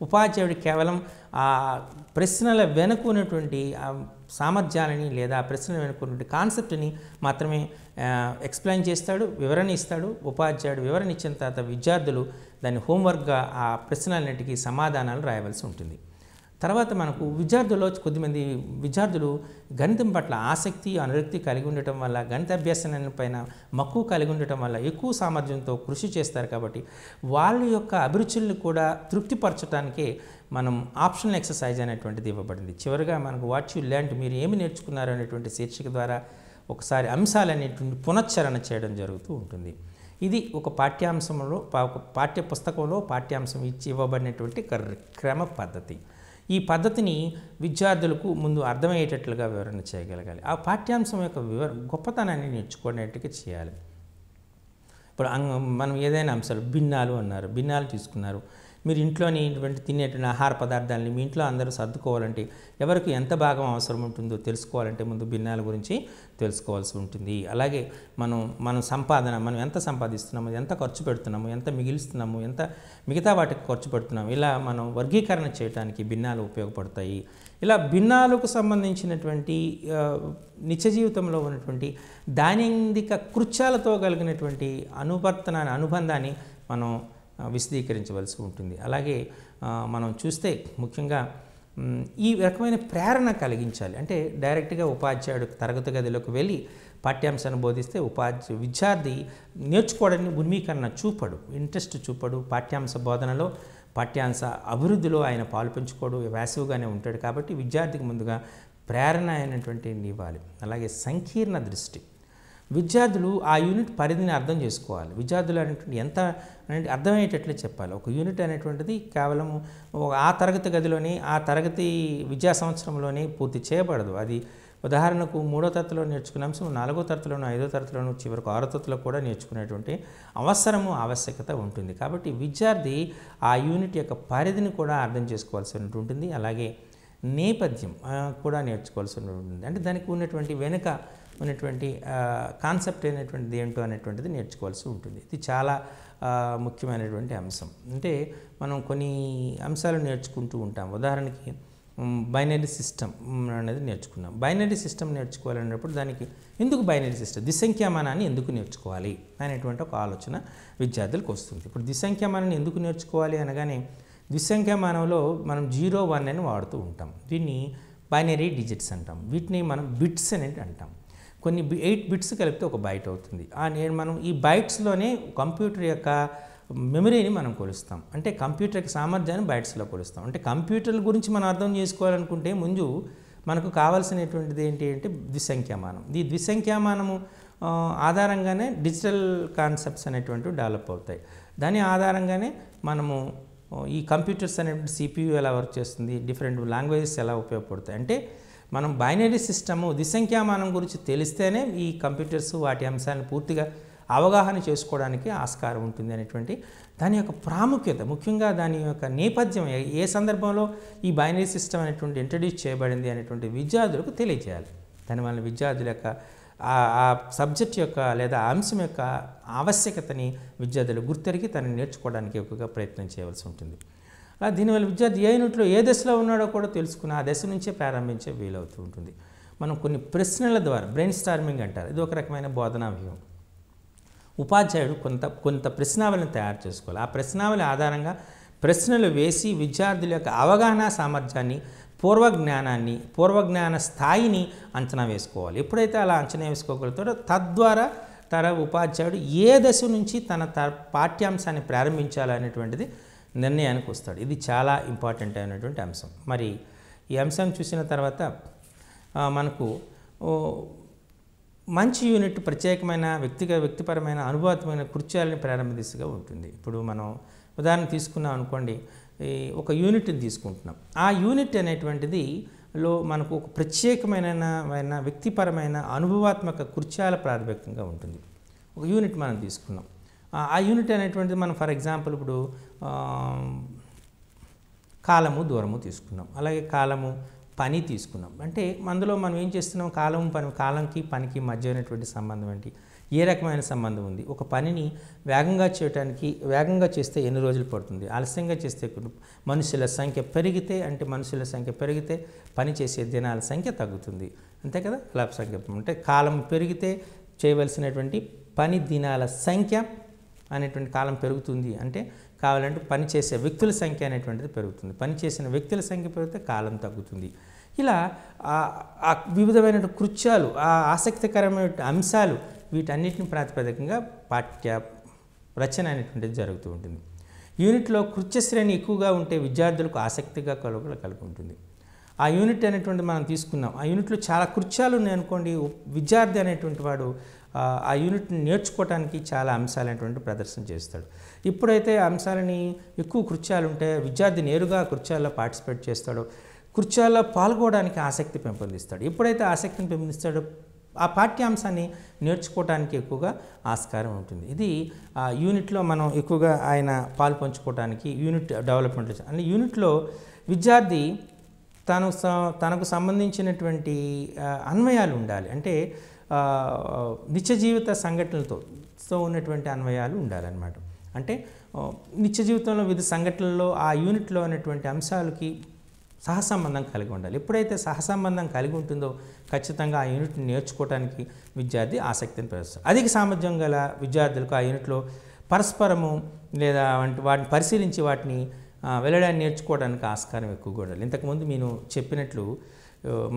Speaker 1: ఉపాధ్యాయుడు కేవలం ఆ ప్రశ్నల వెనుకున్నటువంటి సామర్థ్యాలని లేదా ఆ ప్రశ్నల వెనుకున్నటువంటి కాన్సెప్ట్ని మాత్రమే ఎక్స్ప్లెయిన్ చేస్తాడు, వివరణ ఇస్తాడు. ఉపాధ్యాయుడు వివరణ ఇచ్చిన తర్వాత విద్యార్థులు దాన్ని హోంవర్క్గా ఆ ప్రశ్నలన్నిటికీ సమాధానాలు రాయవలసి ఉంటుంది. తర్వాత మనకు విద్యార్థుల్లో కొద్దిమంది విద్యార్థులు గణితం పట్ల ఆసక్తి అనురక్తి కలిగి ఉండటం వల్ల, గణిత అభ్యాసం పైన మక్కువ కలిగి ఉండటం వల్ల ఎక్కువ సామర్థ్యంతో కృషి చేస్తారు. కాబట్టి వాళ్ళ యొక్క అభిరుచులను కూడా తృప్తిపరచడానికే మనం ఆప్షనల్ ఎక్సర్సైజ్ అనేటువంటిది ఇవ్వబడింది. చివరిగా మనకు వాట్ యు లెర్న్డ్, మీరు ఏమి నేర్చుకున్నారు అనేటువంటి శీర్షిక ద్వారా ఒకసారి అంశాలనేటువంటి పునశ్చరణ చేయడం జరుగుతూ ఉంటుంది. ఇది ఒక పాఠ్యాంశంలో పాఠ్య పుస్తకంలో పాఠ్యాంశం ఇవ్వబడినటువంటి క్రమ పద్ధతి. ఈ పద్ధతిని విద్యార్థులకు ముందు అర్థమయ్యేటట్లుగా వివరణ చేయగలగాలి. ఆ పాఠ్యాంశం యొక్క గొప్పతనాన్ని నేర్చుకునేట్టుగా చేయాలి. ఇప్పుడు మనం ఏదైనా అంశాలు భిన్నాలు అన్నారు, భిన్నాలు తీసుకున్నారు. మీరు ఇంట్లోని తినేటువంటి ఆహార పదార్థాలని మీ ఇంట్లో అందరూ సర్దుకోవాలంటే ఎవరికి ఎంత భాగం అవసరం ఉంటుందో తెలుసుకోవాలంటే ముందు భిన్నాల గురించి తెలుసుకోవాల్సి ఉంటుంది. అలాగే మనం సంపాదన, మనం ఎంత సంపాదిస్తున్నాము, ఎంత ఖర్చు పెడుతున్నాము, ఎంత మిగిలిస్తున్నాము, ఎంత మిగతా వాటికి ఖర్చు పెడుతున్నాము, ఇలా మనం వర్గీకరణ చేయడానికి భిన్నాలు ఉపయోగపడతాయి. ఇలా భిన్నాలకు సంబంధించినటువంటి నిత్య జీవితంలో ఉన్నటువంటి దైనందిక కృత్యాలతో కలిగినటువంటి అనుబంధాన్ని మనం విశదీకరించవలసి ఉంటుంది. అలాగే మనం చూస్తే ముఖ్యంగా ఈ రకమైన ప్రేరణ కలిగించాలి. అంటే డైరెక్ట్గా ఉపాధ్యాయుడు తరగతి గదిలోకి వెళ్ళి పాఠ్యాంశాన్ని బోధిస్తే విద్యార్థి నేర్చుకోవడానికి ఉన్మీకరణ చూపడు, ఇంట్రెస్ట్ చూపడు. పాఠ్యాంశ బోధనలో పాఠ్యాంశ అభివృద్ధిలో ఆయన పాలు పంచుకోడు, వ్యాసివ్గానే ఉంటాడు. కాబట్టి విద్యార్థికి ముందుగా ప్రేరణ అయినటువంటి ఇవ్వాలి. అలాగే సంకీర్ణ దృష్టి, విద్యార్థులు ఆ యూనిట్ పరిధిని అర్థం చేసుకోవాలి. విద్యార్థులు అనేటువంటి ఎంత అర్థమయ్యేటట్లే చెప్పాలి. ఒక యూనిట్ అనేటువంటిది కేవలం ఆ తరగతి గదిలోనే ఆ తరగతి విద్యా సంవత్సరంలోనే పూర్తి చేయబడదు. అది ఉదాహరణకు 3వ తరగతిలో నేర్చుకునే అంశం 4వ తరగతిలోనూ 5వ తరగతిలోనూ చివరికి 6వ తరగతిలో కూడా నేర్చుకునేటువంటి ఆవశ్యకత ఉంటుంది. కాబట్టి విద్యార్థి ఆ యూనిట్ యొక్క పరిధిని కూడా అర్థం చేసుకోవాల్సి ఉంటుంది. అలాగే నేపథ్యం కూడా నేర్చుకోవాల్సి ఉంటుంది. అంటే దానికి ఉన్నటువంటి వెనుక ఉన్నటువంటి కాన్సెప్ట్ అయినటువంటిది ఏంటో అనేటువంటిది నేర్చుకోవాల్సి ఉంటుంది. ఇది చాలా ముఖ్యమైనటువంటి అంశం. అంటే మనం కొన్ని అంశాలు నేర్చుకుంటూ ఉంటాం. ఉదాహరణకి బైనరీ సిస్టమ్ అనేది నేర్చుకున్నాం. బైనరీ సిస్టమ్ నేర్చుకోవాలన్నప్పుడు దానికి ఎందుకు బైనరీ సిస్టమ్, ద్విసంఖ్యామానాన్ని ఎందుకు నేర్చుకోవాలి అనేటువంటి ఒక ఆలోచన విద్యార్థులకు వస్తుంది. ఇప్పుడు ద్విసంఖ్యామానాన్ని ఎందుకు నేర్చుకోవాలి అనగానే ద్విసంఖ్యామానంలో మనం 0, 1 అని వాడుతూ ఉంటాం. దీన్ని బైనరీ డిజిట్స్ అంటాం. వీటిని మనం బిట్స్ అనేది అంటాం. కొన్ని 8 బిట్స్ కలిపితే ఒక బైట్ అవుతుంది. మనం ఈ బైట్స్లోనే కంప్యూటర్ యొక్క మెమరీని మనం కొలుస్తాం. అంటే కంప్యూటర్ యొక్క సామర్థ్యాన్ని బైట్స్లో కొలుస్తాం. అంటే కంప్యూటర్ల గురించి మనం అర్థం చేసుకోవాలనుకుంటే ముందు మనకు కావాల్సినటువంటిది ఏంటి అంటే ద్విసంఖ్యామానం. ఈ ద్విసంఖ్యామానము ఆధారంగానే డిజిటల్ కాన్సెప్ట్స్ అనేటువంటివి డెవలప్ అవుతాయి. దాని ఆధారంగానే మనము ఈ కంప్యూటర్స్ అనేటువంటి CPU ఎలా వర్క్ చేస్తుంది, డిఫరెంట్ లాంగ్వేజెస్ ఎలా ఉపయోగపడతాయి. అంటే మనం బైనరీ సిస్టము ద్విసంఖ్యామానం గురించి తెలిస్తేనే ఈ కంప్యూటర్స్ వాటి అంశాలను పూర్తిగా అవగాహన చేసుకోవడానికి ఆస్కారం ఉంటుంది అనేటువంటి దాని యొక్క ప్రాముఖ్యత, ముఖ్యంగా దాని యొక్క నేపథ్యం, ఏ సందర్భంలో ఈ బైనరీ సిస్టమ్ అనేటువంటి ఇంట్రడ్యూస్ చేయబడింది అనేటువంటి విద్యార్థులకు తెలియజేయాలి. దానివల్ల విద్యార్థుల యొక్క ఆ సబ్జెక్ట్ యొక్క లేదా అంశం యొక్క ఆవశ్యకతని విద్యార్థులు గుర్తెరిగి తనని నేర్చుకోవడానికి ఎక్కువగా ప్రయత్నం చేయవలసి ఉంటుంది. అలా దీనివల్ల విద్యార్థి ఏ యూనిట్లో ఏ దశలో ఉన్నాడో కూడా తెలుసుకుని ఆ దశ నుంచే ప్రారంభించే వీలవుతూ ఉంటుంది. మనం కొన్ని ప్రశ్నల ద్వారా బ్రెయిన్ స్టార్మింగ్ అంటారు. ఇది ఒక రకమైన బోధనా వ్యూహం. ఉపాధ్యాయుడు కొంత ప్రశ్నావళిని తయారు చేసుకోవాలి. ఆ ప్రశ్నావళి ఆధారంగా ప్రశ్నలు వేసి విద్యార్థుల యొక్క అవగాహన సామర్థ్యాన్ని, పూర్వజ్ఞాన స్థాయిని అంచనా వేసుకోవాలి. ఎప్పుడైతే అలా అంచనా వేసుకోగలుగుతాడో తద్వారా ఉపాధ్యాయుడు ఏ దశ నుంచి తన పాఠ్యాంశాన్ని ప్రారంభించాలనేటువంటిది నిర్ణయానికి వస్తాడు. ఇది చాలా ఇంపార్టెంట్ అయినటువంటి అంశం. మరి ఈ అంశం చూసిన తర్వాత మనకు మంచి యూనిట్ ప్రత్యేకమైన వ్యక్తిపరమైన అనుభవమైన కృత్యాలని ప్రారంభ దిశగా ఉంటుంది. ఇప్పుడు మనం ఉదాహరణ తీసుకున్నాం అనుకోండి, ఒక యూనిట్ని తీసుకుంటున్నాం. ఆ యూనిట్ అనేటువంటిది మనకు ఒక ప్రత్యేకమైన వ్యక్తిపరమైన అనుభవాత్మక కృత్యాల ప్రాతిపదికగా ఉంటుంది. ఒక యూనిట్ మనం తీసుకున్నాం. ఆ యూనిట్ అనేటువంటిది మనం ఫర్ ఎగ్జాంపుల్ ఇప్పుడు కాలము దూరము తీసుకున్నాం, అలాగే కాలము పని తీసుకున్నాం. అంటే అందులో మనం ఏం చేస్తున్నాం, కాలంకి పనికి మధ్య అయినటువంటి సంబంధం ఏంటి, ఏ రకమైన సంబంధం ఉంది, ఒక పనిని వేగంగా చేస్తే ఎన్ని రోజులు పడుతుంది, ఆలస్యంగా చేస్తే మనుషుల సంఖ్య పెరిగితే పని చేసే దినాల సంఖ్య తగ్గుతుంది, అంతే కదా. లాభ సంఖ్య అంటే కాలం పెరిగితే చేయవలసినటువంటి పని దినాల సంఖ్య అనేటువంటి కాలం పెరుగుతుంది, అంటే కావాలంటే పని చేసే వ్యక్తుల సంఖ్య అనేటువంటిది పెరుగుతుంది, పని చేసిన వ్యక్తుల సంఖ్య పెరిగితే కాలం తగ్గుతుంది. ఇలా ఆ వివిధమైన కృత్యాలు, ఆ ఆసక్తికరమైన అంశాలు, వీటన్నిటిని ప్రాతిపదికంగా పాఠ్య రచన అనేటువంటిది జరుగుతూ ఉంటుంది. యూనిట్లో కృత్య శ్రేణి ఎక్కువగా ఉంటే విద్యార్థులకు ఆసక్తిగా కలిగి ఉంటుంది. ఆ యూనిట్ అనేటువంటి మనం తీసుకున్నాం, ఆ యూనిట్లో చాలా కృత్యాలు ఉన్నాయి అనుకోండి, విద్యార్థి అనేటువంటి వాడు ఆ యూనిట్ని నేర్చుకోవడానికి చాలా అంశాలు అనేటువంటి ప్రదర్శన చేస్తాడు. ఇప్పుడైతే అంశాలని ఎక్కువ కృత్యాలు ఉంటే విద్యార్థి నేరుగా కృత్యాల్లో పార్టిసిపేట్ చేస్తాడో, కృత్యాల్లో పాల్గొనడానికి ఆసక్తి పెంపొందిస్తాడు. ఎప్పుడైతే ఆసక్తిని పెంపొందిస్తాడో ఆ పాఠ్యాంశాన్ని నేర్చుకోవడానికి ఎక్కువగా ఆస్కారం ఉంటుంది. ఇది యూనిట్లో మనం ఎక్కువగా ఆయన పాలు పంచుకోవడానికి యూనిట్ డెవలప్మెంట్ అంటే యూనిట్లో విద్యార్థి తనకు సంబంధించినటువంటి అన్వయాలు ఉండాలి. అంటే నిత్య జీవిత సంఘటనలతో ఉన్నటువంటి అన్వయాలు ఉండాలన్నమాట. అంటే నిత్య జీవితంలో వివిధ సంఘటనల్లో ఆ యూనిట్లో ఉన్నటువంటి అంశాలకి సహసంబంధం కలిగి ఉండాలి. ఎప్పుడైతే సహసంబంధం కలిగి ఉంటుందో ఖచ్చితంగా ఆ యూనిట్ని నేర్చుకోవడానికి విద్యార్థి ఆసక్తిని ప్రదర్శిస్తారు. అధిక సామర్థ్యం గల విద్యార్థులకు ఆ యూనిట్లో పరస్పరము లేదా వాటిని పరిశీలించి వాటిని వెళ్ళడాన్ని నేర్చుకోవడానికి ఆస్కారం ఎక్కువగా ఉండాలి. ఇంతకుముందు నేను చెప్పినట్లు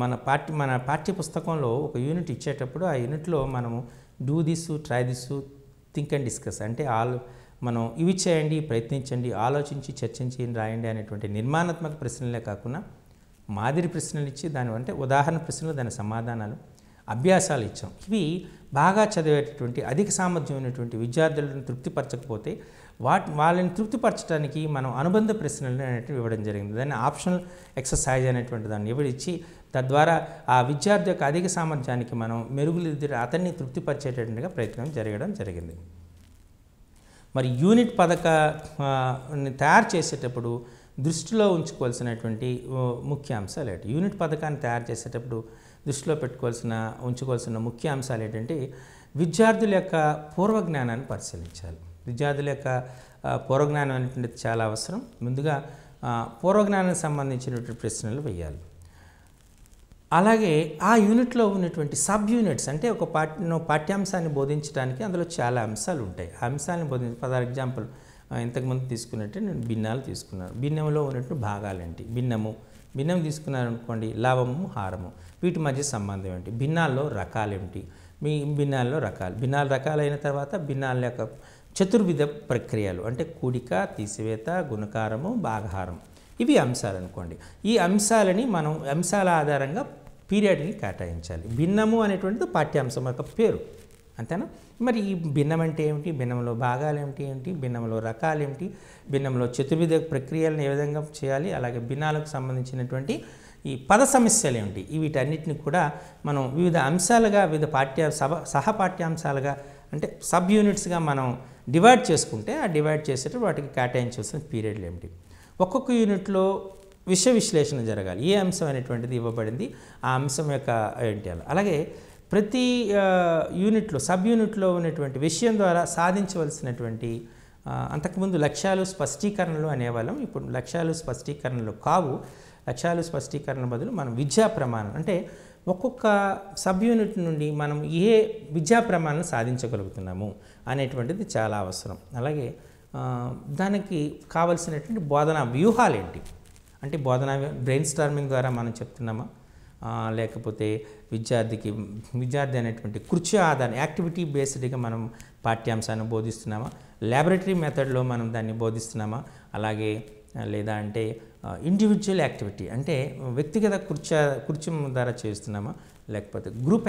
Speaker 1: మన పాఠ్య పుస్తకంలో ఒక యూనిట్ ఇచ్చేటప్పుడు ఆ యూనిట్లో మనము do this, try this, think and discuss, అంటే మనం ఇవి చేయండి, ప్రయత్నించండి, ఆలోచించి, చర్చించి, రాయండి అనేటువంటి నిర్మాణాత్మక ప్రశ్నలే కాకుండా మాదిరి ప్రశ్నలు ఇచ్చి అంటే ఉదాహరణ ప్రశ్నలు, దాని సమాధానాలు, అభ్యాసాలు ఇచ్చాం. ఇవి బాగా చదివేటటువంటి అధిక సామర్థ్యం ఉన్నటువంటి విద్యార్థులను తృప్తిపరచకపోతే వాళ్ళని తృప్తిపరచడానికి మనం అనుబంధ ప్రశ్నలు అనేటివి ఇవ్వడం జరిగింది. దాన్ని ఆప్షనల్ ఎక్సర్సైజ్ అనేటువంటి దాన్ని ఇచ్చి తద్వారా ఆ విద్యార్థి యొక్క అధిక సామర్థ్యానికి మనం మెరుగుదిద్ది అతన్ని తృప్తిపరిచేటట్టుగా ప్రయత్నం జరగడం జరిగింది. మరి యూనిట్ పథకాన్ని తయారు చేసేటప్పుడు దృష్టిలో ఉంచుకోవాల్సినటువంటి ముఖ్య అంశాలు ఏంటి, యూనిట్ పథకాన్ని తయారు చేసేటప్పుడు దృష్టిలో ఉంచుకోవాల్సిన ముఖ్య అంశాలు ఏంటంటే విద్యార్థుల యొక్క పూర్వజ్ఞానాన్ని పరిశీలించాలి. విద్యార్థుల యొక్క పూర్వజ్ఞానం అనేటువంటిది చాలా అవసరం. ముందుగా పూర్వజ్ఞానానికి సంబంధించినటువంటి ప్రశ్నలు వేయాలి. అలాగే ఆ యూనిట్లో ఉన్నటువంటి సబ్ యూనిట్స్, అంటే ఒక పాఠ్యాంశాన్ని బోధించడానికి అందులో చాలా అంశాలు ఉంటాయి. ఆ అంశాలను ఫర్ ఎగ్జాంపుల్ ఇంతకుముందు తీసుకున్నట్టు నేను భిన్నాలు తీసుకున్నాను. భిన్నంలో ఉన్నటువంటి భాగాలు ఏంటి, భిన్నం తీసుకున్నారనుకోండి, లవము, హారము, వీటి మధ్య సంబంధం ఏంటి, భిన్నాల్లో రకాలు ఏమిటి, భిన్నాల్లో రకాలైన తర్వాత భిన్నాల యొక్క చతుర్విధ ప్రక్రియలు, అంటే కూడిక, తీసివేత, గుణకారము, భాగహారం, ఇవి అంశాలు అనుకోండి. ఈ అంశాలని మనం అంశాల ఆధారంగా పీరియడ్ని కేటాయించాలి. భిన్నము అనేటువంటిది పాఠ్యాంశం యొక్క పేరు, అంతేనా. మరి ఈ భిన్నం అంటే ఏమిటి, భిన్నంలో భాగాలు ఏమిటి, భిన్నంలో రకాలు ఏమిటి, భిన్నంలో చతుర్విధ ప్రక్రియలను ఏ విధంగా చేయాలి, అలాగే భిన్నాలకు సంబంధించినటువంటి ఈ పద సమస్యలు ఏమిటి, వీటన్నిటిని కూడా మనం వివిధ అంశాలుగా వివిధ సహపాఠ్యాంశాలుగా అంటే సబ్ యూనిట్స్గా మనం డివైడ్ చేసుకుంటే ఆ డివైడ్ చేసేటప్పుడు వాటికి కేటాయించాల్సిన పీరియడ్లు ఏమిటి, ఒక్కొక్క యూనిట్లో విషయ విశ్లేషణ జరగాలి, ఏ అంశం అనేటువంటిది ఇవ్వబడింది, ఆ అంశం యొక్క ఏంటి. అలాగే ప్రతి యూనిట్లో సబ్ యూనిట్లో ఉన్నటువంటి విషయం ద్వారా సాధించవలసినటువంటి అంతకుముందు లక్ష్యాలు స్పష్టీకరణలు అనేవాళ్ళం. ఇప్పుడు లక్ష్యాలు స్పష్టీకరణలు కావు. లక్ష్యాలు స్పష్టీకరణ బదులు మనం విద్యా ప్రమాణం, అంటే ఒక్కొక్క సబ్ యూనిట్ నుండి మనం ఏ విద్యా ప్రమాణం సాధించగలుగుతున్నాము అనేటువంటిది చాలా అవసరం. అలాగే దానికి కావలసినటువంటి బోధనా వ్యూహాలు ఏంటి, అంటే బ్రెయిన్ స్టార్మింగ్ ద్వారా మనం చెప్తున్నామా, లేకపోతే విద్యార్థి అనేటువంటి కృత్య ఆధార యాక్టివిటీ బేస్డ్గా మనం పాఠ్యాంశాన్ని బోధిస్తున్నామా, ల్యాబొరేటరీ మెథడ్లో మనం దాన్ని బోధిస్తున్నామా, అలాగే లేదా అంటే ఇండివిజువల్ యాక్టివిటీ అంటే వ్యక్తిగత కృత్యం ద్వారా చేస్తున్నామా, లేకపోతే గ్రూప్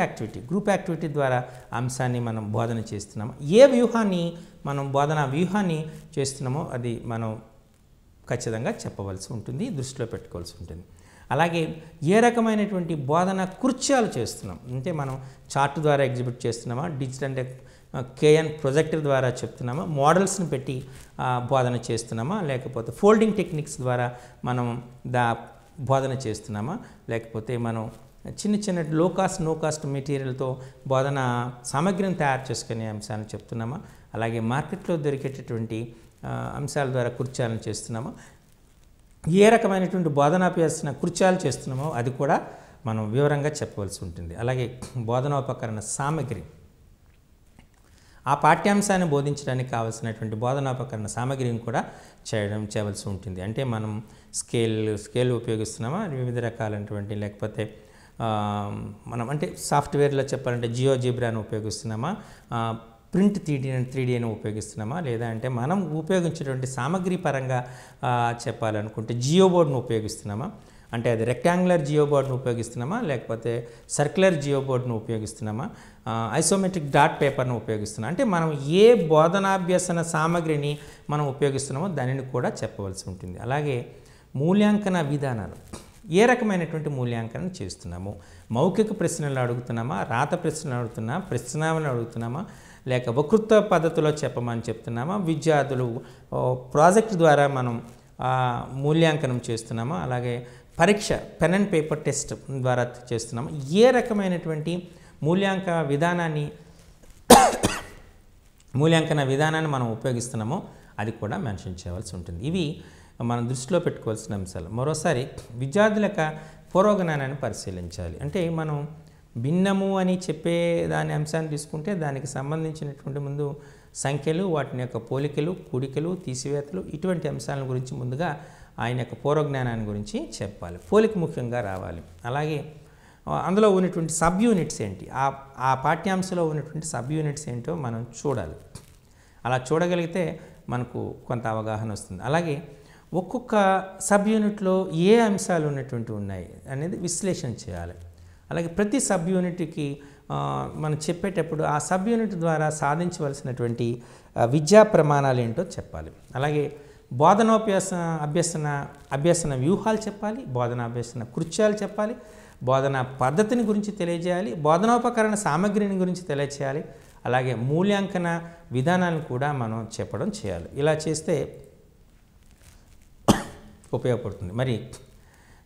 Speaker 1: యాక్టివిటీ ద్వారా అంశాన్ని మనం బోధన చేస్తున్నామా, ఏ వ్యూహాన్ని మనం బోధనా వ్యూహాన్ని చేస్తున్నామో అది మనం ఖచ్చితంగా చెప్పవలసి ఉంటుంది, దృష్టిలో పెట్టుకోవాల్సి ఉంటుంది. అలాగే ఏ రకమైనటువంటి బోధన కృత్యాలు చేస్తున్నాం, అంటే మనం చార్ట్ ద్వారా ఎగ్జిబిట్ చేస్తున్నామా, కేఎన్ ప్రొజెక్టర్ ద్వారా చెప్తున్నామా, మోడల్స్ని పెట్టి బోధన చేస్తున్నామా, లేకపోతే ఫోల్డింగ్ టెక్నిక్స్ ద్వారా మనం బోధన చేస్తున్నామా, లేకపోతే మనం చిన్న చిన్న లో కాస్ట్ నో కాస్ట్ మెటీరియల్తో బోధన సామగ్రిని తయారు చేసుకునే అంశాలను చెప్తున్నామా, అలాగే మార్కెట్లో దొరికేటటువంటి అంశాల ద్వారా కృత్యాలను చేస్తున్నామా, ఏ రకమైనటువంటి బోధనాభ్యాసన కృత్యాలు చేస్తున్నామో అది కూడా మనం వివరంగా చెప్పవలసి ఉంటుంది. అలాగే బోధనోపకరణ సామగ్రి, ఆ పాఠ్యాంశాన్ని బోధించడానికి కావాల్సినటువంటి బోధనోపకరణ సామగ్రిని కూడా చేయవలసి ఉంటుంది. అంటే మనం స్కేల్ ఉపయోగిస్తున్నామా, వివిధ రకాలైనటువంటి, లేకపోతే మనం అంటే సాఫ్ట్వేర్లో చెప్పాలంటే జియోజిబ్రాను ఉపయోగిస్తున్నామా, ప్రింట్ 3D అని ఉపయోగిస్తున్నామా, లేదా అంటే మనం ఉపయోగించేటువంటి సామగ్రి పరంగా చెప్పాలనుకుంటే జియో బోర్డును ఉపయోగిస్తున్నామా, అంటే అది రెక్టాంగులర్ జియో బోర్డును ఉపయోగిస్తున్నామా, లేకపోతే సర్క్యులర్ జియో బోర్డును ఉపయోగిస్తున్నామా, ఐసోమెట్రిక్ డాట్ పేపర్ను ఉపయోగిస్తున్నాం. అంటే మనం ఏ బోధనాభ్యసన సామగ్రిని మనం ఉపయోగిస్తున్నామో దానిని కూడా చెప్పవలసి ఉంటుంది. అలాగే మూల్యాంకన విధానాలు, ఏ రకమైనటువంటి మూల్యాంకనం చేస్తున్నాము, మౌఖిక ప్రశ్నలు అడుగుతున్నామా, రాత ప్రశ్నలు అడుగుతున్నామా, ప్రశ్నావళిని అడుగుతున్నామా, లేక వక్తృత్వ పద్ధతిలో చెప్పమని చెప్తున్నామా, విద్యార్థులు ప్రాజెక్ట్ ద్వారా మనం మూల్యాంకనం చేస్తున్నామా, అలాగే పరీక్ష పెన్ అండ్ పేపర్ టెస్ట్ ద్వారా చేస్తున్నామా, ఏ రకమైనటువంటి మూల్యాంకన విధానాన్ని మనం ఉపయోగిస్తున్నామో అది కూడా మెన్షన్ చేయవలసి ఉంటుంది. ఇవి మనం దృష్టిలో పెట్టుకోవాల్సిన అంశాలు. మరోసారి విద్యార్థుల యొక్క పూర్వజ్ఞానాన్ని పరిశీలించాలి. అంటే మనం భిన్నము అని చెప్పే దాని అంశాన్ని తీసుకుంటే దానికి సంబంధించినటువంటి ముందు సంఖ్యలు, వాటిని యొక్క పోలికలు, కూడికలు, తీసివేతలు, ఇటువంటి అంశాల గురించి ముందుగా ఆయన యొక్క పూర్వజ్ఞానాన్ని గురించి చెప్పాలి. పోలిక ముఖ్యంగా రావాలి. అలాగే అందులో ఉన్నటువంటి సబ్ యూనిట్స్ ఏంటి, ఆ పాఠ్యాంశంలో ఉన్నటువంటి సబ్ యూనిట్స్ ఏంటో మనం చూడాలి. అలా చూడగలిగితే మనకు కొంత అవగాహన వస్తుంది. అలాగే ఒక్కొక్క సబ్ యూనిట్లో ఏ అంశాలు ఉన్నటువంటి ఉన్నాయి అనేది విశ్లేషణ చేయాలి. అలాగే ప్రతి సబ్ యూనిట్కి మనం చెప్పేటప్పుడు ఆ సబ్ యూనిట్ ద్వారా సాధించవలసినటువంటి విద్యా ప్రమాణాలు ఏంటో చెప్పాలి. అలాగే అభ్యసన వ్యూహాలు చెప్పాలి, బోధనాభ్యసన కృత్యాలు చెప్పాలి, బోధనా పద్ధతిని గురించి తెలియజేయాలి, బోధనోపకరణ సామగ్రిని గురించి తెలియచేయాలి, అలాగే మూల్యాంకన విధానాలను కూడా మనం చెప్పడం చేయాలి. ఇలా చేస్తే ఉపయోగపడుతుంది. మరి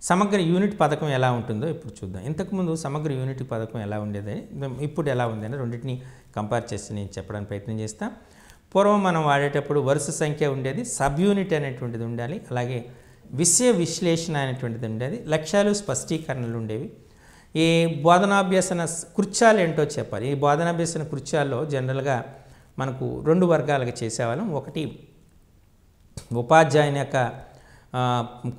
Speaker 1: సమగ్ర యూనిట్ పథకం ఎలా ఉంటుందో ఇప్పుడు చూద్దాం. ఇంతకుముందు సమగ్ర యూనిట్ పథకం ఎలా ఉండేదని, ఇప్పుడు ఎలా ఉందని రెండింటిని కంపేర్ చేసి నేను చెప్పడానికి ప్రయత్నం చేస్తాను. పూర్వం మనం వాడేటప్పుడు వరుస సంఖ్య ఉండేది, సబ్ యూనిట్ అనేటువంటిది ఉండాలి, అలాగే విషయ విశ్లేషణ అనేటువంటిది ఉండేది, లక్ష్యాలు స్పష్టీకరణలు ఉండేవి. ఈ బోధనాభ్యసన కృత్యాలు ఏంటో చెప్పాలి. ఈ బోధనాభ్యసన కృత్యాల్లో జనరల్గా మనకు 2 వర్గాలుగా చేసేవాళ్ళం. ఒకటి ఉపాధ్యాయుని యొక్క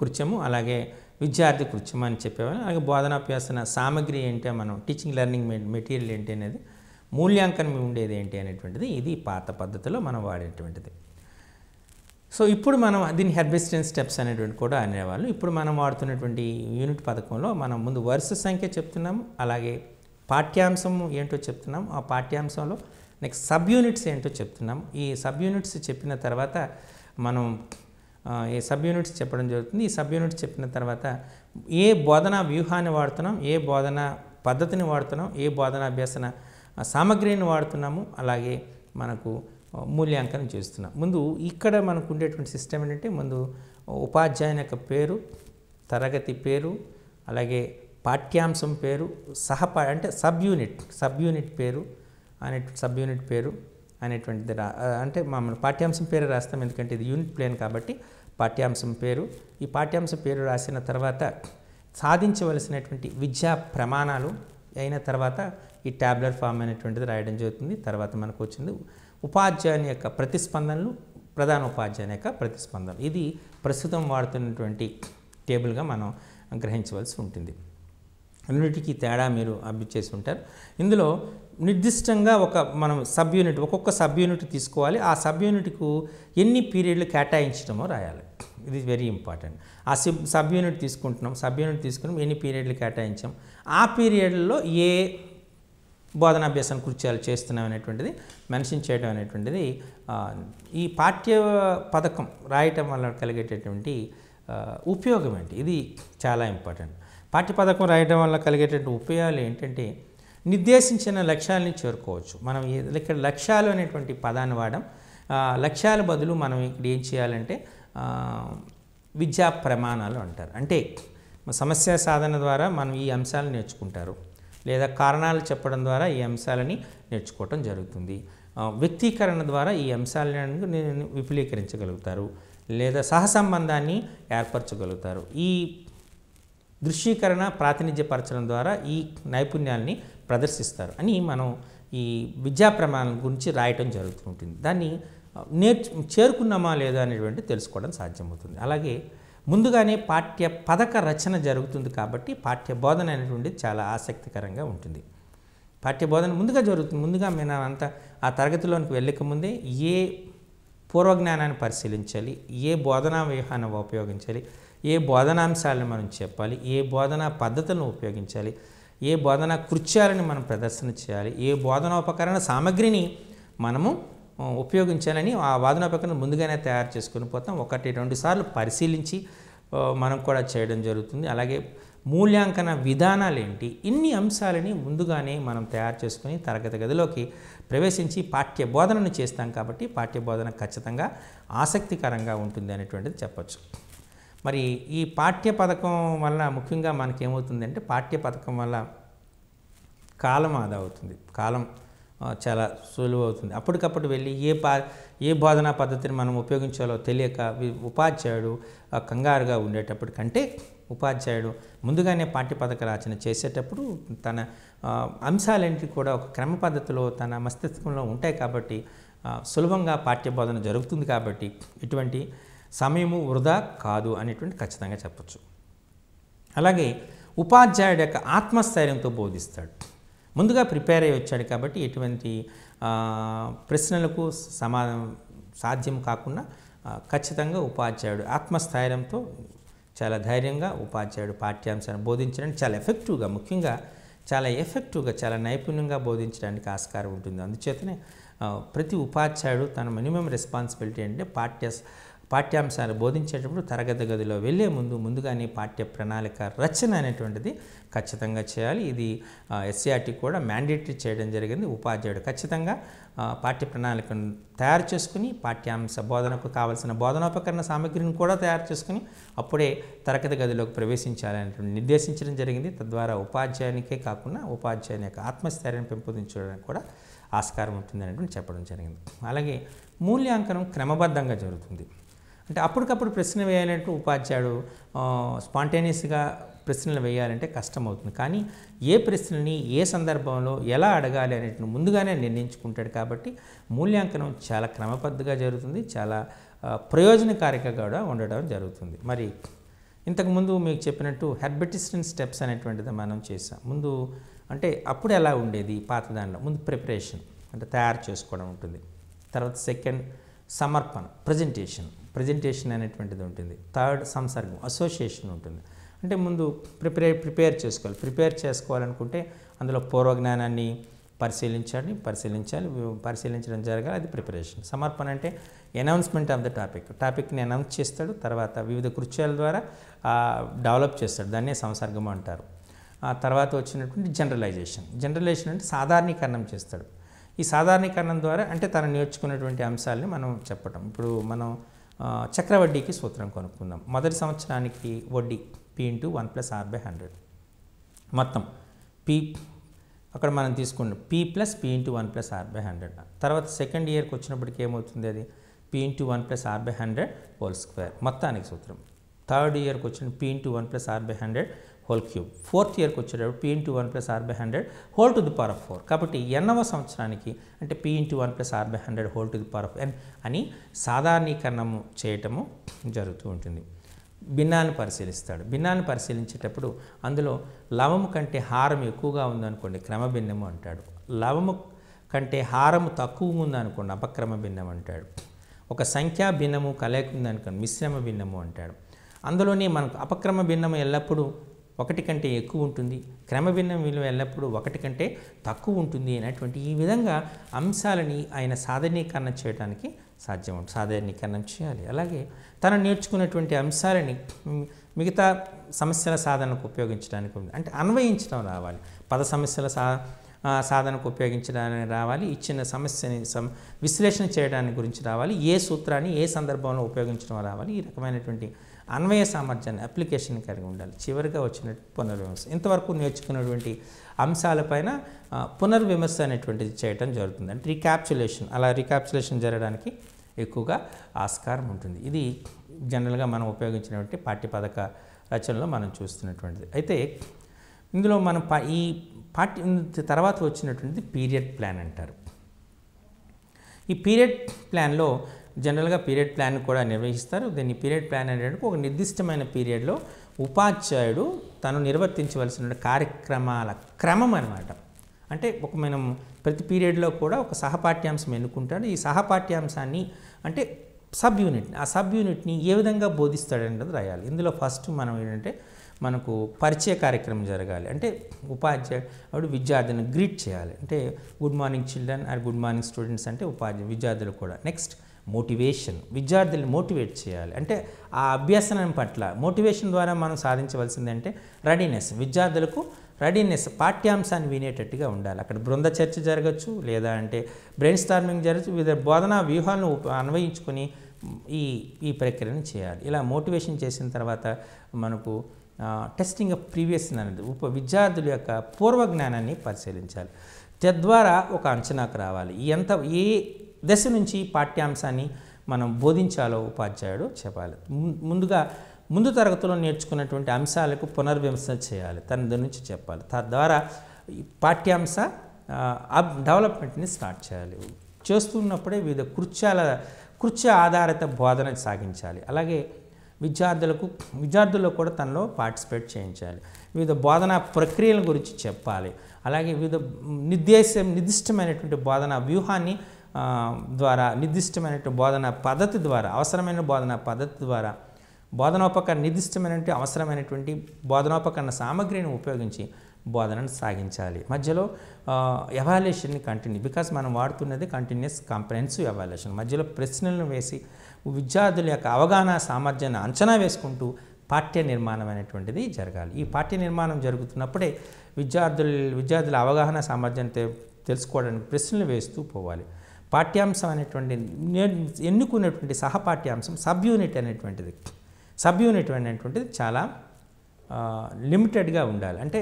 Speaker 1: కృత్యము, అలాగే విద్యార్థి కృత్యం అని చెప్పేవాళ్ళం. అలాగే బోధనాభ్యసన సామగ్రి ఏంటి, మనం టీచింగ్ లెర్నింగ్ మెటీరియల్ ఏంటి అనేది, మూల్యాంకనం ఉండేది ఏంటి అనేటువంటిది ఇది పాత పద్ధతిలో మనం వాడేటువంటిది. సో ఇప్పుడు మనం దీన్ని హెర్బిస్టన్ స్టెప్స్ అనేటువంటి కూడా అనేవాళ్ళు. ఇప్పుడు మనం వాడుతున్నటువంటి యూనిట్ పథకంలో మనం ముందు వరుస సంఖ్య చెప్తున్నాము, అలాగే పాఠ్యాంశం ఏంటో చెప్తున్నాము, ఆ పాఠ్యాంశంలో నెక్స్ట్ సబ్ యూనిట్స్ ఏంటో చెప్తున్నాము. ఈ సబ్ యూనిట్స్ చెప్పిన తర్వాత మనం ఈ సబ్ యూనిట్స్ చెప్పడం జరుగుతుంది. ఈ సబ్ యూనిట్స్ చెప్పిన తర్వాత ఏ బోధనా వ్యూహాన్ని వాడుతున్నాం, ఏ బోధనా పద్ధతిని వాడుతున్నాం, ఏ బోధనాభ్యసన సామగ్రిని వాడుతున్నాము, అలాగే మనకు మూల్యాంకనం చేస్తున్నాం. ముందు ఇక్కడ మనకు ఉండేటువంటి సిస్టమ్ ఏంటంటే, ముందు ఉపాధ్యాయుని యొక్క పేరు, తరగతి పేరు, అలాగే పాఠ్యాంశం పేరు, అంటే సబ్ యూనిట్ పేరు అనేటువంటిది అంటే మనం పాఠ్యాంశం పేరు రాస్తాం, ఎందుకంటే ఇది యూనిట్ ప్లేన్ కాబట్టి పాఠ్యాంశం పేరు. ఈ పాఠ్యాంశం పేరు రాసిన తర్వాత సాధించవలసినటువంటి విద్యా ప్రమాణాలు అయిన తర్వాత ఈ ట్యాబ్లెట్ ఫామ్ అనేటువంటిది రాయడం జరుగుతుంది. తర్వాత మనకు వచ్చింది ఉపాధ్యాయుని యొక్క ప్రతిస్పందనలు, ప్రధాన ఉపాధ్యాయుని యొక్క ప్రతిస్పందనలు. ఇది ప్రస్తుతం వాడుతున్నటువంటి టేబుల్గా మనం గ్రహించవలసి ఉంటుంది. అన్నిటికీ తేడా మీరు అభ్యర్థి చేసి ఉంటారు. ఇందులో నిర్దిష్టంగా మనం ఒక్కొక్క సబ్ యూనిట్ తీసుకోవాలి. ఆ సబ్ యూనిట్కు ఎన్ని పీరియడ్లు కేటాయించడమో రాయాలి. ఇది వెరీ ఇంపార్టెంట్. ఆ సబ్ యూనిట్ తీసుకుని ఎన్ని పీరియడ్లు కేటాయించాం, ఆ పీరియడ్లో ఏ బోధనాభ్యాసం కృత్యాలు చేస్తున్నాం అనేటువంటిది మెన్షన్ చేయడం అనేటువంటిది ఈ పాఠ్య పథకం రాయటం వల్ల కలిగేటటువంటి ఉపయోగం ఏంటి, ఇది చాలా ఇంపార్టెంట్. పాఠ్య పథకం రాయడం వల్ల కలిగేటటువంటి ఉపయోగాలు ఏంటంటే, నిర్దేశించిన లక్ష్యాలని చేరుకోవచ్చు. మనం ఇక్కడ లక్ష్యాలు అనేటువంటి పదాన్ని వాడడం. లక్ష్యాల బదులు మనం ఇక్కడ ఏం చేయాలంటే విద్యా ప్రమాణాలు అంటారు. అంటే సమస్య సాధన ద్వారా మనం ఈ అంశాలను నేర్చుకుంటారు, లేదా కారణాలు చెప్పడం ద్వారా ఈ అంశాలని నేర్చుకోవటం జరుగుతుంది. వ్యక్తీకరణ ద్వారా ఈ అంశాలను విపులీకరించగలుగుతారు, లేదా సహసంబంధాన్ని ఏర్పరచగలుగుతారు. ఈ దృశ్యీకరణ ప్రాతినిధ్యపరచడం ద్వారా ఈ నైపుణ్యాలని ప్రదర్శిస్తారు అని మనం ఈ విద్యా ప్రమాణాల గురించి రాయటం జరుగుతూ ఉంటుంది. దాన్ని చేరుకున్నామా లేదా అనేటువంటి తెలుసుకోవడం సాధ్యమవుతుంది. అలాగే ముందుగానే పాఠ్య పథక రచన జరుగుతుంది కాబట్టి పాఠ్య బోధన అనేటువంటిది చాలా ఆసక్తికరంగా ఉంటుంది. పాఠ్య బోధన ముందుగా జరుగుతుంది. ముందుగా మనం అంతా ఆ తరగతిలోనికి వెళ్ళకముందే ఏ పూర్వజ్ఞానాన్ని పరిశీలించాలి, ఏ బోధనా వ్యూహాన్ని ఉపయోగించాలి, ఏ బోధనాంశాలను మనం చెప్పాలి, ఏ బోధనా పద్ధతులను ఉపయోగించాలి, ఏ బోధనా కృత్యాలను మనం ప్రదర్శన చేయాలి, ఏ బోధనోపకరణ సామగ్రిని మనము ఉపయోగించాలని ఆ బోధనోపకరణ ముందుగానే తయారు చేసుకుని పోతాం. 1-2 సార్లు పరిశీలించి మనం కూడా చేయడం జరుగుతుంది. అలాగే మూల్యాంకన విధానాలు ఏంటి, ఇన్ని అంశాలని ముందుగానే మనం తయారు చేసుకుని తరగతి గదిలోకి ప్రవేశించి పాఠ్య బోధనను చేస్తాం. కాబట్టి పాఠ్య బోధన ఖచ్చితంగా ఆసక్తికరంగా ఉంటుంది అనేటువంటిది చెప్పచ్చు. మరి ఈ పాఠ్య పథకం వల్ల ముఖ్యంగా మనకేమవుతుందంటే పాఠ్య పథకం వల్ల కాలం ఆదా అవుతుంది. కాలం చాలా సులువు అవుతుంది. అప్పటికప్పుడు వెళ్ళి ఏ బోధనా పద్ధతిని మనం ఉపయోగించాలో తెలియక ఉపాధ్యాయుడు కంగారుగా ఉండేటప్పటికంటే ఉపాధ్యాయుడు ముందుగానే పాఠ్య పథక రచన చేసేటప్పుడు తన అంశాలన్నింటినీ కూడా ఒక క్రమ పద్ధతిలో తన మస్తిష్కంలో ఉంటాయి కాబట్టి సులభంగా పాఠ్య బోధన జరుగుతుంది. కాబట్టి ఇటువంటి సమయము వృధా కాదు అనేటువంటి ఖచ్చితంగా చెప్పచ్చు. అలాగే ఉపాధ్యాయుడు యొక్క ఆత్మస్థైర్యంతో బోధిస్తాడు. ముందుగా ప్రిపేర్ అయ్యి వచ్చాడు కాబట్టి ఎటువంటి ప్రశ్నలకు సమాధానం సాధ్యం కాకుండా ఖచ్చితంగా ఉపాధ్యాయుడు ఆత్మస్థైర్యంతో చాలా ధైర్యంగా ఉపాధ్యాయుడు పాఠ్యాంశాన్ని బోధించడానికి చాలా ఎఫెక్టివ్గా, ముఖ్యంగా చాలా ఎఫెక్టివ్గా, చాలా నైపుణ్యంగా బోధించడానికి ఆస్కారం ఉంటుంది. అందుచేతనే ప్రతి ఉపాధ్యాయుడు తన మినిమం రెస్పాన్సిబిలిటీ అంటే పాఠ్యాంశాలు బోధించేటప్పుడు తరగతి గదిలో వెళ్ళే ముందుగానే పాఠ్య ప్రణాళిక రచన అనేటువంటిది ఖచ్చితంగా చేయాలి. ఇది SCERT కూడా మ్యాండేటరీ చేయడం జరిగింది. ఉపాధ్యాయుడు ఖచ్చితంగా పాఠ్య ప్రణాళికను తయారు చేసుకుని పాఠ్యాంశ బోధనకు కావాల్సిన బోధనోపకరణ సామగ్రిని కూడా తయారు చేసుకుని అప్పుడే తరగతి గదిలోకి ప్రవేశించాలనేటువంటి నిర్దేశించడం జరిగింది. తద్వారా ఉపాధ్యాయునికే కాకుండా ఉపాధ్యాయుని యొక్క ఆత్మస్థైర్యాన్ని పెంపొందించడానికి కూడా ఆస్కారం ఉంటుంది అనేటువంటి చెప్పడం జరిగింది. అలాగే మూల్యాంకనం క్రమబద్ధంగా జరుగుతుంది. అంటే అప్పటికప్పుడు ప్రశ్న వేయాలంటే ఉపాధ్యాయుడు స్పాంటేనియస్గా ప్రశ్నలు వేయాలంటే కష్టమవుతుంది. కానీ ఏ ప్రశ్నని ఏ సందర్భంలో ఎలా అడగాలి అనేటిని ముందుగానే నిర్ణయించుకుంటాడు. కాబట్టి మూల్యాంకనం చాలా క్రమబద్ధంగా జరుగుతుంది, చాలా ప్రయోజనకారిగా కూడా ఉండడం జరుగుతుంది. మరి ఇంతకుముందు మీకు చెప్పినట్టు హెర్బెటిస్టన్ స్టెప్స్ అనేటువంటిది మనం చేసాం. ముందు అంటే అప్పుడు ఎలా ఉండేది పాత దానిలో, ముందు ప్రిపరేషన్ అంటే తయారు చేసుకోవడం ఉంటుంది. తర్వాత సెకండ్ సమర్పణ ప్రజెంటేషన్ అనేటువంటిది ఉంటుంది. థర్డ్ సంసర్గం అసోసియేషన్ ఉంటుంది. అంటే ముందు ప్రిపేర్ చేసుకోవాలనుకుంటే అందులో పూర్వజ్ఞానాన్ని పరిశీలించడం జరగాలి, అది ప్రిపరేషన్. సమర్పణ అంటే అనౌన్స్మెంట్ ఆఫ్ ద టాపిక్ని అనౌన్స్ చేస్తాడు, తర్వాత వివిధ కృత్యాల ద్వారా డెవలప్ చేస్తాడు, దాన్నే సంసర్గం అంటారు. ఆ తర్వాత వచ్చినటువంటి జనరలైజేషన్ అంటే సాధారణీకరణం చేస్తాడు. ఈ సాధారణీకరణం ద్వారా అంటే తను నేర్చుకున్నటువంటి అంశాలని మనం చెప్పటం. ఇప్పుడు మనం చక్రవడ్డీకి సూత్రం కొనుక్కుందాం. మొదటి సంవత్సరానికి వడ్డీ P/1+R/100 మొత్తం P అక్కడ మనం తీసుకున్నాం P+P/1+R/100. తర్వాత సెకండ్ ఇయర్కి వచ్చినప్పటికి ఏమవుతుంది, అది P/1+R/100 హోల్ స్క్వేర్ మొత్తానికి సూత్రం. థర్డ్ ఇయర్కి వచ్చిన P/1+R/100 హోల్ క్యూబ్. ఫోర్త్ ఇయర్కి వచ్చేటప్పుడు P/1+R/100 whole to the power of 4. కాబట్టి nవ సంవత్సరానికి అంటే P/1+R/100 whole to the power of n అని సాధారణీకరణము చేయటము జరుగుతూ ఉంటుంది. భిన్నాన్ని పరిశీలించేటప్పుడు అందులో లవము కంటే హారం ఎక్కువగా ఉందనుకోండి క్రమ భిన్నము అంటాడు. లవము కంటే హారము తక్కువ ఉందనుకోండి అపక్రమ భిన్నం అంటాడు. ఒక సంఖ్యా భిన్నము కలయిక ఉందనుకోండి మిశ్రమ భిన్నము అంటాడు. అందులోనే మనకు అపక్రమ భిన్నము ఎల్లప్పుడూ 1 కంటే ఎక్కువ ఉంటుంది, క్రమ భిన్నం విలువ ఎల్లప్పుడూ 1 కంటే తక్కువ ఉంటుంది అనేటువంటి ఈ విధంగా అంశాలని ఆయన సాధారణీకరణ చేయడానికి సాధారణీకరణం చేయాలి. అలాగే తను నేర్చుకున్నటువంటి అంశాలని మిగతా సమస్యల సాధనకు ఉపయోగించడానికి ఉంది, అంటే అన్వయించడం రావాలి. పద సమస్యల సాధనకు ఉపయోగించడానికి రావాలి, ఇచ్చిన సమస్యని విశ్లేషణ చేయడానికి గురించి రావాలి, ఏ సూత్రాన్ని ఏ సందర్భంలో ఉపయోగించడం రావాలి, ఈ రకమైనటువంటి అన్వయ సామర్థ్యాన్ని అప్లికేషన్ కలిగి ఉండాలి. చివరిగా వచ్చినట్టు పునర్విమర్శ. ఇంతవరకు నేర్చుకున్నటువంటి అంశాలపైన పునర్విమర్శ అనేటువంటిది చేయడం జరుగుతుంది. అంటే రీక్యాప్చులేషన్, అలా రీక్యాప్చులేషన్ జరగడానికి ఎక్కువగా ఆస్కారం ఉంటుంది. ఇది జనరల్గా మనం ఉపయోగించినటువంటి పాఠ్యపథక రచనలో మనం చూస్తున్నటువంటిది. అయితే ఇందులో మనం ఈ తర్వాత వచ్చినటువంటిది పీరియడ్ ప్లాన్ అంటారు. ఈ పీరియడ్ ప్లాన్లో జనరల్గా పీరియడ్ ప్లాన్ కూడా నిర్వహిస్తారు. దీన్ని పీరియడ్ ప్లాన్ అనేది ఒక నిర్దిష్టమైన పీరియడ్లో ఉపాధ్యాయుడు తను నిర్వర్తించవలసిన కార్యక్రమాల క్రమం అన్నమాట. అంటే మనం ప్రతి పీరియడ్లో కూడా ఒక సహపాఠ్యాంశం ఎన్నుకుంటాడు. ఈ సహపాఠ్యాంశాన్ని అంటే సబ్ యూనిట్, ఆ సబ్ యూనిట్ని ఏ విధంగా బోధిస్తాడనేది రాయాలి. ఇందులో ఫస్ట్ మనం ఏంటంటే మనకు పరిచయ కార్యక్రమం జరగాలి. అంటే ఉపాధ్యాయుడు విద్యార్థులను గ్రీట్ చేయాలి. అంటే good morning children or good morning students అంటే విద్యార్థులు కూడా. నెక్స్ట్ మోటివేషన్, విద్యార్థుల్ని మోటివేట్ చేయాలి. అంటే ఆ అభ్యసనం పట్ల మోటివేషన్ ద్వారా మనం సాధించవలసింది అంటే రెడీనెస్, విద్యార్థులకు రెడీనెస్, పాఠ్యాంశాన్ని వినేటట్టుగా ఉండాలి. అక్కడ బృంద చర్చ జరగచ్చు, లేదా అంటే బ్రెయిన్ స్టార్మింగ్ జరగచ్చు. వివిధ బోధనా వ్యూహాలను అన్వయించుకొని ఈ ప్రక్రియను చేయాలి. ఇలా మోటివేషన్ చేసిన తర్వాత మనకు టెస్టింగ్ ఆఫ్ ప్రీవియస్ అనేది విద్యార్థుల యొక్క పూర్వ జ్ఞానాన్ని పరిశీలించాలి. తద్వారా ఒక అంచనాకు రావాలి. ఏ దశ నుంచి పాఠ్యాంశాన్ని మనం బోధించాలో ఉపాధ్యాయుడు చెప్పాలి. ముందు తరగతిలో నేర్చుకున్నటువంటి అంశాలకు పునర్విమర్శ చేయాలి, దాని నుంచి చెప్పాలి. తద్వారా పాఠ్యాంశ డెవలప్మెంట్ని స్టార్ట్ చేయాలి. చేస్తున్నప్పుడే కృత్య ఆధారిత బోధన సాగించాలి. అలాగే విద్యార్థుల్లో కూడా తనలో పార్టిసిపేట్ చేయించాలి. వివిధ బోధనా ప్రక్రియల గురించి చెప్పాలి. అలాగే వివిధ నిర్దిష్టమైనటువంటి బోధనా వ్యూహాన్ని ద్వారా, నిర్దిష్టమైనటువంటి బోధనా పద్ధతి ద్వారా, అవసరమైన బోధనా పద్ధతి ద్వారా అవసరమైనటువంటి బోధనోపకరణ సామగ్రిని ఉపయోగించి బోధనను సాగించాలి. మధ్యలో ఎవాల్యుయేషన్ని బికాస్ మనం వాడుతున్నది కంటిన్యూస్ కాంప్రహెన్సివ్ ఎవాల్యుయేషన్. మధ్యలో ప్రశ్నలను వేసి విద్యార్థుల యొక్క అవగాహన సామర్థ్యాన్ని అంచనా వేసుకుంటూ పాఠ్య నిర్మాణం అనేటువంటిది జరగాలి. ఈ పాఠ్య నిర్మాణం జరుగుతున్నప్పుడే విద్యార్థుల అవగాహన సామర్థ్యాన్ని తెలుసుకోవడానికి ప్రశ్నలు వేస్తూ పోవాలి. పాఠ్యాంశం అనేటువంటి ఎన్నుకున్నటువంటి సహపాఠ్యాంశం సబ్ యూనిట్ అనేటువంటిది చాలా లిమిటెడ్గా ఉండాలి. అంటే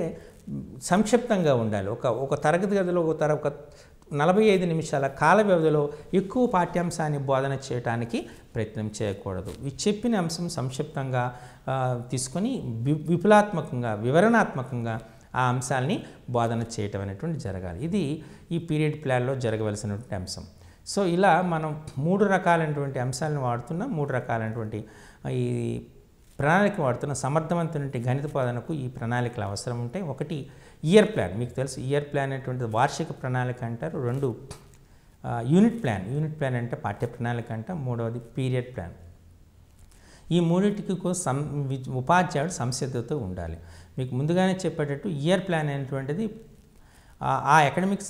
Speaker 1: సంక్షిప్తంగా ఉండాలి. ఒక తరగతి గదిలో ఒక 45 నిమిషాల కాల వ్యవధిలో ఎక్కువ పాఠ్యాంశాన్ని బోధన చేయడానికి ప్రయత్నం చేయకూడదు. ఈ చెప్పిన అంశం సంక్షిప్తంగా తీసుకొని వివరణాత్మకంగా ఆ అంశాలని బోధన చేయటం అనేటువంటి జరగాలి. ఇది ఈ పీరియడ్ ప్లాన్లో జరగవలసినటువంటి అంశం. సో ఇలా మనం 3 రకాలైనటువంటి అంశాలను వాడుతున్నాం. 3 రకాలైనటువంటి ఈ ప్రణాళిక వాడుతున్న సమర్థవంతమైన గణిత బోధనకు ఈ ప్రణాళికలు అవసరం ఉంటాయి. ఒకటి ఇయర్ ప్లాన్, మీకు తెలుసు ఇయర్ ప్లాన్ అనేటువంటిది వార్షిక ప్రణాళిక అంటారు. 2 యూనిట్ ప్లాన్ అంటే పాఠ్య ప్రణాళిక అంట. 3వది పీరియడ్ ప్లాన్. ఈ మూడింటికి ఉపాధ్యాయుడు సంసిద్ధతో ఉండాలి. మీకు ముందుగానే చెప్పేటట్టు ఇయర్ ప్లాన్ అనేటువంటిది ఆ అకాడమిక్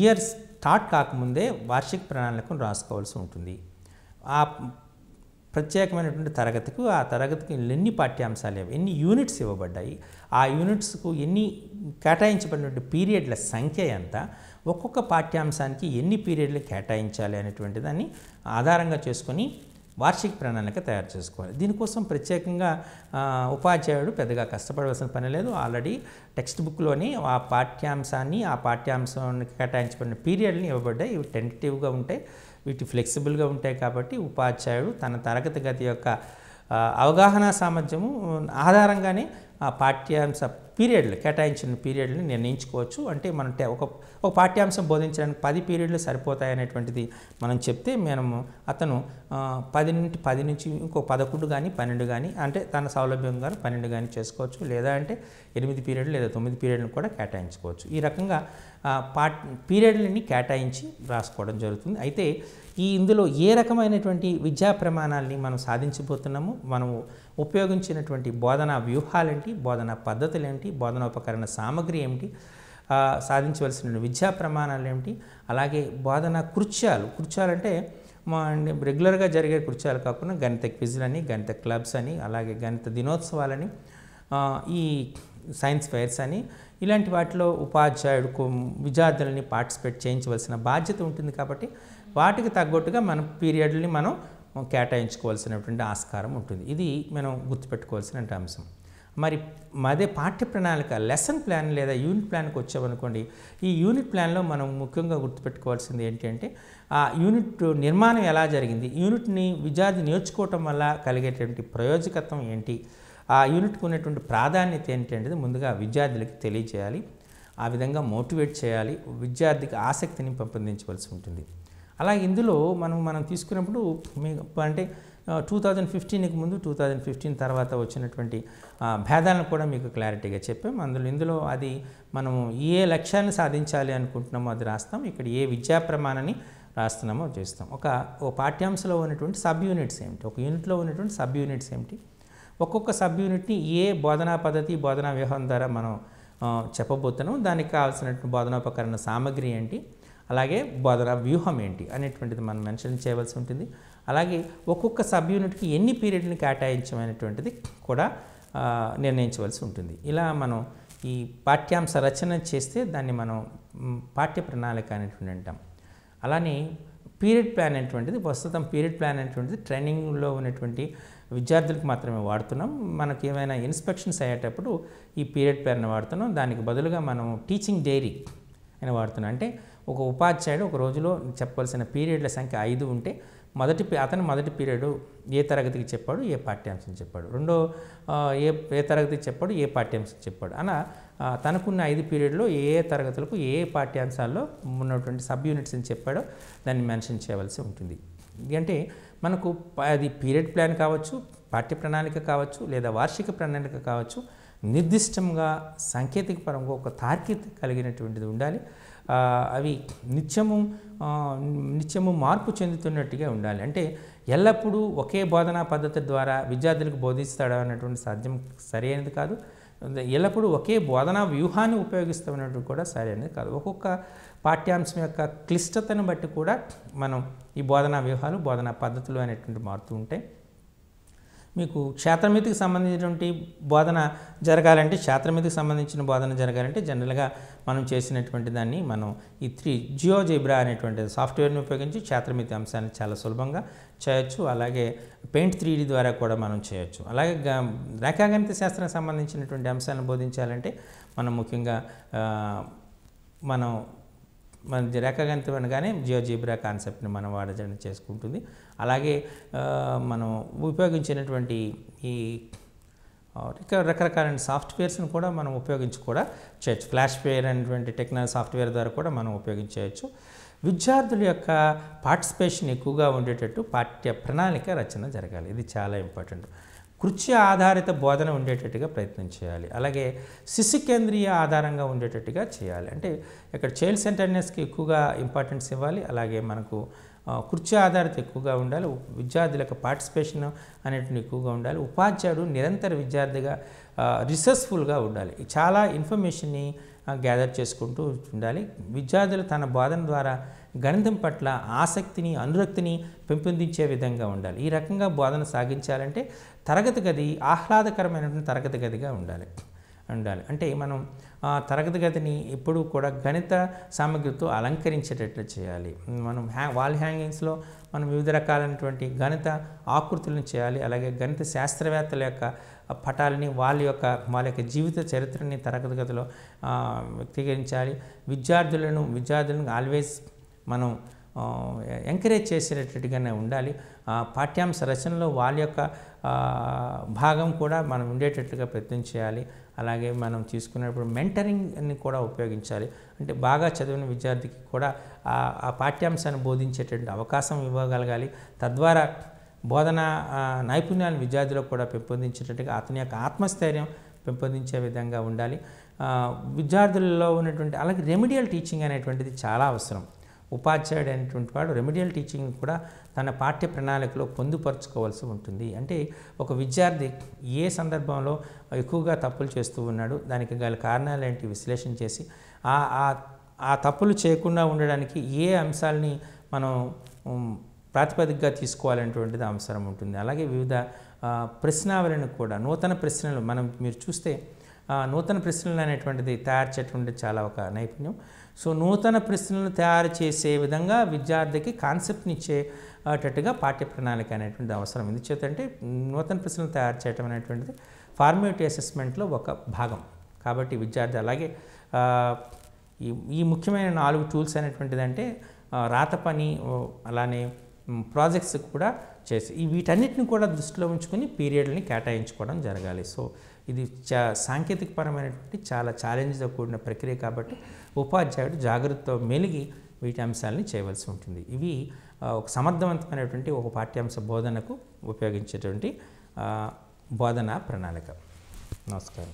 Speaker 1: ఇయర్ స్టార్ట్ కాకముందే వార్షిక ప్రణాళికను రాసుకోవాల్సి ఉంటుంది. ఆ ప్రత్యేకమైనటువంటి ఆ తరగతికి ఎన్ని పాఠ్యాంశాలు, ఎన్ని యూనిట్స్ ఇవ్వబడ్డాయి, ఆ యూనిట్స్కు ఎన్ని కేటాయించబడినటువంటి పీరియడ్ల సంఖ్య ఎంత, ఒక్కొక్క పాఠ్యాంశానికి ఎన్ని పీరియడ్లు కేటాయించాలి అనేటువంటి దాన్ని ఆధారంగా చేసుకొని వార్షిక ప్రణాళిక తయారు చేసుకోవాలి. దీనికోసం ప్రత్యేకంగా ఉపాధ్యాయుడు పెద్దగా కష్టపడవలసిన పని లేదు. ఆల్రెడీ టెక్స్ట్ బుక్లోని ఆ పాఠ్యాంశానికి కేటాయించబడిన పీరియడ్ని ఇవ్వబడ్డాయి. ఇవి టెంటేటివ్గా ఉంటాయి, వీటి ఫ్లెక్సిబుల్గా ఉంటాయి. కాబట్టి ఉపాధ్యాయుడు తన తరగతి గది యొక్క అవగాహన సామర్థ్యము ఆధారంగానే ఆ పాఠ్యాంశ కేటాయించిన పీరియడ్ని నిర్ణయించుకోవచ్చు. అంటే మనం ఒక పాఠ్యాంశం బోధించడానికి 10 పీరియడ్లు సరిపోతాయనేటువంటిది మనం చెప్తే అతను 10 నుంచి ఇంకో 11 కానీ 12 కానీ, అంటే తన సౌలభ్యం కానీ 12 కానీ చేసుకోవచ్చు. లేదా అంటే 8 పీరియడ్లు లేదా 9 పీరియడ్లను కూడా కేటాయించుకోవచ్చు. ఈ రకంగా పీరియడ్లని కేటాయించి రాసుకోవడం జరుగుతుంది. అయితే ఇందులో ఏ రకమైనటువంటి విద్యా ప్రమాణాలని మనం సాధించబోతున్నాము, మనము ఉపయోగించినటువంటి బోధనా వ్యూహాలేంటి, బోధనా పద్ధతులేంటి, బోధనోపకరణ సామగ్రి ఏమిటి, సాధించవలసిన విద్యా ప్రమాణాలు ఏమిటి, అలాగే బోధనా కృత్యాలంటే రెగ్యులర్గా జరిగే కృత్యాలు కాకుండా గణిత క్విజ్లని, గణిత క్లబ్స్ అని, అలాగే గణిత దినోత్సవాలని, ఈ సైన్స్ ఫెయిర్స్ అని ఇలాంటి వాటిలో ఉపాధ్యాయుడు విద్యార్థులని పార్టిసిపేట్ చేయించవలసిన బాధ్యత ఉంటుంది. కాబట్టి వాటికి తగ్గట్టుగా మన పీరియడ్ని మనం కేటాయించుకోవాల్సినటువంటి ఆస్కారం ఉంటుంది. ఇది మనం గుర్తుపెట్టుకోవాల్సిన అంశం. మరి అదే పాఠ్య ప్రణాళిక లెసన్ ప్లాన్ లేదా యూనిట్ ప్లాన్కి వచ్చామనుకోండి, ఈ యూనిట్ ప్లాన్లో మనం ముఖ్యంగా గుర్తుపెట్టుకోవాల్సింది ఏంటంటే ఆ యూనిట్ నిర్మాణం ఎలా జరిగింది, యూనిట్ని విద్యార్థి నేర్చుకోవటం వల్ల కలిగేటువంటి ప్రయోజకత్వం ఏంటి, ఆ యూనిట్కి ఉన్నటువంటి ప్రాధాన్యత ఏంటంటే ముందుగా విద్యార్థులకి తెలియజేయాలి. ఆ విధంగా మోటివేట్ చేయాలి, విద్యార్థికి ఆసక్తిని పెంపొందించవలసి ఉంటుంది. అలాగే ఇందులో మనం తీసుకున్నప్పుడు అంటే 2015కి ముందు 2015 తర్వాత వచ్చినటువంటి భేదాలను కూడా మీకు క్లారిటీగా చెప్పాం. ఇందులో అది మనము ఏ లక్ష్యాన్ని సాధించాలి అనుకుంటున్నామో అది రాస్తాం, ఇక్కడ ఏ విద్యా ప్రమాణాన్ని రాస్తున్నామో చేస్తాం. ఒక పాఠ్యాంశంలో ఉన్నటువంటి సబ్ యూనిట్స్ ఏమిటి, ఒక యూనిట్లో ఉన్నటువంటి సబ్ యూనిట్స్ ఏమిటి, ఒక్కొక్క సబ్ యూనిట్ని ఏ బోధనా పద్ధతి బోధనా వ్యూహం ద్వారా మనం చెప్పబోతున్నాం, దానికి కావాల్సినటువంటి బోధనోపకరణ సామగ్రి ఏంటి, అలాగే బోధనా వ్యూహం ఏంటి అనేటువంటిది మనం మెన్షన్ చేయవలసి ఉంటుంది. అలాగే ఒక్కొక్క సబ్ యూనిట్కి ఎన్ని పీరియడ్ని కేటాయించమైనటువంటిది కూడా నిర్ణయించవలసి ఉంటుంది. ఇలా మనం ఈ పాఠ్యాంశ రచన చేస్తే దాన్ని మనం పాఠ్య ప్రణాళిక అనేటువంటి అంటాం. అలానే పీరియడ్ ప్లాన్ అనేటువంటిది ప్రస్తుతం పీరియడ్ ప్లాన్ అనేటువంటిది ట్రైనింగ్లో ఉన్నటువంటి విద్యార్థులకు మాత్రమే వాడుతున్నాం. మనకి ఏమైనా ఇన్స్పెక్షన్స్ అయ్యేటప్పుడు ఈ పీరియడ్ ప్లాన్ వాడుతున్నాం. దానికి బదులుగా మనం టీచింగ్ డైరీ అని వాడుతున్నాం. అంటే ఒక ఉపాధ్యాయుడు ఒక రోజులో చెప్పవలసిన పీరియడ్ల సంఖ్య 5 ఉంటే అతను మొదటి పీరియడ్ ఏ తరగతికి చెప్పాడు, ఏ పాఠ్యాంశం చెప్పాడు, రెండో ఏ తరగతికి చెప్పాడు, ఏ పాఠ్యాంశం చెప్పాడు, అలా తనకున్న 5 పీరియడ్లో ఏ తరగతులకు ఏ పాఠ్యాంశాల్లో ఉన్నటువంటి సబ్ యూనిట్స్ని చెప్పాడో దాన్ని మెన్షన్ చేయవలసి ఉంటుంది. అంటే మనకు అది పీరియడ్ ప్లాన్ కావచ్చు, పాఠ్య ప్రణాళిక కావచ్చు, లేదా వార్షిక ప్రణాళిక కావచ్చు, నిర్దిష్టంగా సాంకేతిక పరంగా ఒక తార్కిక కలిగినటువంటిది ఉండాలి. అవి నిత్యము మార్పు చెందుతున్నట్టుగా ఉండాలి. అంటే ఎల్లప్పుడూ ఒకే బోధనా పద్ధతి ద్వారా విద్యార్థులకు బోధిస్తాడు అన్నటువంటి సాధ్యం సరైనది కాదు. ఎల్లప్పుడూ ఒకే బోధనా వ్యూహాన్ని ఉపయోగిస్తామన్నట్టు కూడా సరైనది కాదు. ఒక్కొక్క పాఠ్యాంశం యొక్క క్లిష్టతను బట్టి కూడా మనం ఈ బోధనా వ్యూహాలు బోధనా పద్ధతులు అనేటువంటి మారుతూ ఉంటాయి. మీకు క్షేత్రమితికి సంబంధించినటువంటి బోధన జరగాలంటే జనరల్గా మనం చేసినటువంటి దాన్ని మనం ఈ జియోజెబ్రా అనేటువంటి సాఫ్ట్వేర్ని ఉపయోగించి క్షేత్రమితి అంశాన్ని చాలా సులభంగా చేయొచ్చు. అలాగే పెయింట్ 3D ద్వారా కూడా మనం చేయొచ్చు. అలాగే రేఖాగణిత శాస్త్రానికి సంబంధించినటువంటి అంశాలను బోధించాలంటే మనం ముఖ్యంగా మన రేఖాగణితం అనగానే జియోజెబ్రా కాన్సెప్ట్ని మనం వాడడం చేసుకుంటుంది. అలాగే మనం ఉపయోగించినటువంటి ఈ రకరకాల సాఫ్ట్వేర్స్ని కూడా మనం ఉపయోగించి కూడా చేయొచ్చు. ఫ్లాష్ ఫేర్ అనేటువంటి టెక్నాలజీ సాఫ్ట్వేర్ ద్వారా కూడా మనం ఉపయోగించవచ్చు. విద్యార్థుల యొక్క పార్టిసిపేషన్ ఎక్కువగా ఉండేటట్టు పాఠ్య ప్రణాళిక రచన జరగాలి. ఇది చాలా ఇంపార్టెంట్. కృత్య ఆధారిత బోధన ఉండేటట్టుగా ప్రయత్నం చేయాలి. అలాగే శిశు కేంద్రీయ ఆధారంగా ఉండేటట్టుగా చేయాలి. అంటే ఇక్కడ చైల్డ్ సెంటర్నెస్కి ఎక్కువగా ఇంపార్టెన్స్ ఇవ్వాలి. అలాగే మనకు కృత్య ఆధారిత ఎక్కువగా ఉండాలి. విద్యార్థుల యొక్క పార్టిసిపేషన్ అనేటువంటి ఎక్కువగా ఉండాలి. ఉపాధ్యాయుడు నిరంతర విద్యార్థిగా రిసోర్స్ఫుల్గా ఉండాలి. చాలా ఇన్ఫర్మేషన్ని గ్యాదర్ చేసుకుంటూ ఉండాలి. విద్యార్థులు తన బోధన ద్వారా గణితం పట్ల ఆసక్తిని అనురక్తిని పెంపొందించే విధంగా ఉండాలి. ఈ రకంగా బోధన సాగించాలంటే తరగతి గది ఆహ్లాదకరమైనటువంటి తరగతి గదిగా ఉండాలి. అంటే మనం తరగతి గదిని ఎప్పుడూ కూడా గణిత సామగ్రితో అలంకరించేటట్లు చేయాలి. మనం వాల్ హ్యాంగింగ్స్లో మనం వివిధ రకాలైనటువంటి గణిత ఆకృతులను చేయాలి. అలాగే గణిత శాస్త్రవేత్తల యొక్క పటాలని వాళ్ళ యొక్క జీవిత చరిత్రని తరగతి గదిలో వ్యక్తీకరించాలి. విద్యార్థులను ఆల్వేస్ మనం ఎంకరేజ్ చేసేటట్టుగానే ఉండాలి. పాఠ్యాంశ రచనలో వాళ్ళ యొక్క భాగం కూడా మనం ఉండేటట్లుగా ప్రయత్నం చేయాలి. అలాగే మనం తీసుకున్నప్పుడు మెంటరింగ్ని కూడా ఉపయోగించాలి. అంటే బాగా చదివిన విద్యార్థికి కూడా ఆ పాఠ్యాంశాన్ని బోధించేటటువంటి అవకాశం ఇవ్వగలగాలి. తద్వారా బోధన నైపుణ్యాలను విద్యార్థులకు కూడా పెంపొందించేటట్టుగా అతని యొక్క ఆత్మస్థైర్యం పెంపొందించే విధంగా ఉండాలి. విద్యార్థులలో ఉన్నటువంటి అలాగే రెమిడియల్ టీచింగ్ అనేటువంటిది చాలా అవసరం. ఉపాధ్యాయుడు అనేటువంటి వాడు రెమిడియల్ టీచింగ్ కూడా తన పాఠ్య ప్రణాళికలో పొందుపరుచుకోవాల్సి ఉంటుంది. అంటే ఒక విద్యార్థి ఏ సందర్భంలో ఎక్కువగా తప్పులు చేస్తూ ఉన్నాడు, దానికి గల కారణాలు ఏంటి విశ్లేషణ చేసి ఆ తప్పులు చేయకుండా ఉండడానికి ఏ అంశాలని మనం ప్రాతిపదికగా తీసుకోవాలనేటువంటిది అవసరం ఉంటుంది. అలాగే వివిధ ప్రశ్నావళిని కూడా నూతన ప్రశ్నలు మీరు చూస్తే నూతన ప్రశ్నలు అనేటువంటిది తయారు చేయడం చాలా ఒక నైపుణ్యం. సో నూతన ప్రశ్నలను తయారు చేసే విధంగా విద్యార్థికి కాన్సెప్ట్ని ఇచ్చేటట్టుగా పాఠ్య ప్రణాళిక అనేటువంటిది అవసరం. ఎందుచేతంటే నూతన ప్రశ్నలు తయారు చేయడం అనేటువంటిది ఫార్మేటివ్ అసెస్మెంట్లో ఒక భాగం. కాబట్టి విద్యార్థి అలాగే ఈ ముఖ్యమైన 4 టూల్స్ అనేటువంటిది అంటే రాత పని, అలానే ప్రాజెక్ట్స్ కూడా చేసి వీటన్నిటిని కూడా దృష్టిలో ఉంచుకొని పీరియడ్ని కేటాయించుకోవడం జరగాలి. సో ఇది సాంకేతికపరమైనటువంటి చాలా ఛాలెంజ్తో కూడిన ప్రక్రియ కాబట్టి ఉపాధ్యాయుడు జాగ్రత్తతో మెలిగి వీటి అంశాలని చేయవలసి ఉంటుంది. ఇవి ఒక సమర్థవంతమైనటువంటి ఒక పాఠ్యాంశ బోధనకు ఉపయోగించేటువంటి బోధనా ప్రణాళిక. నమస్కారం.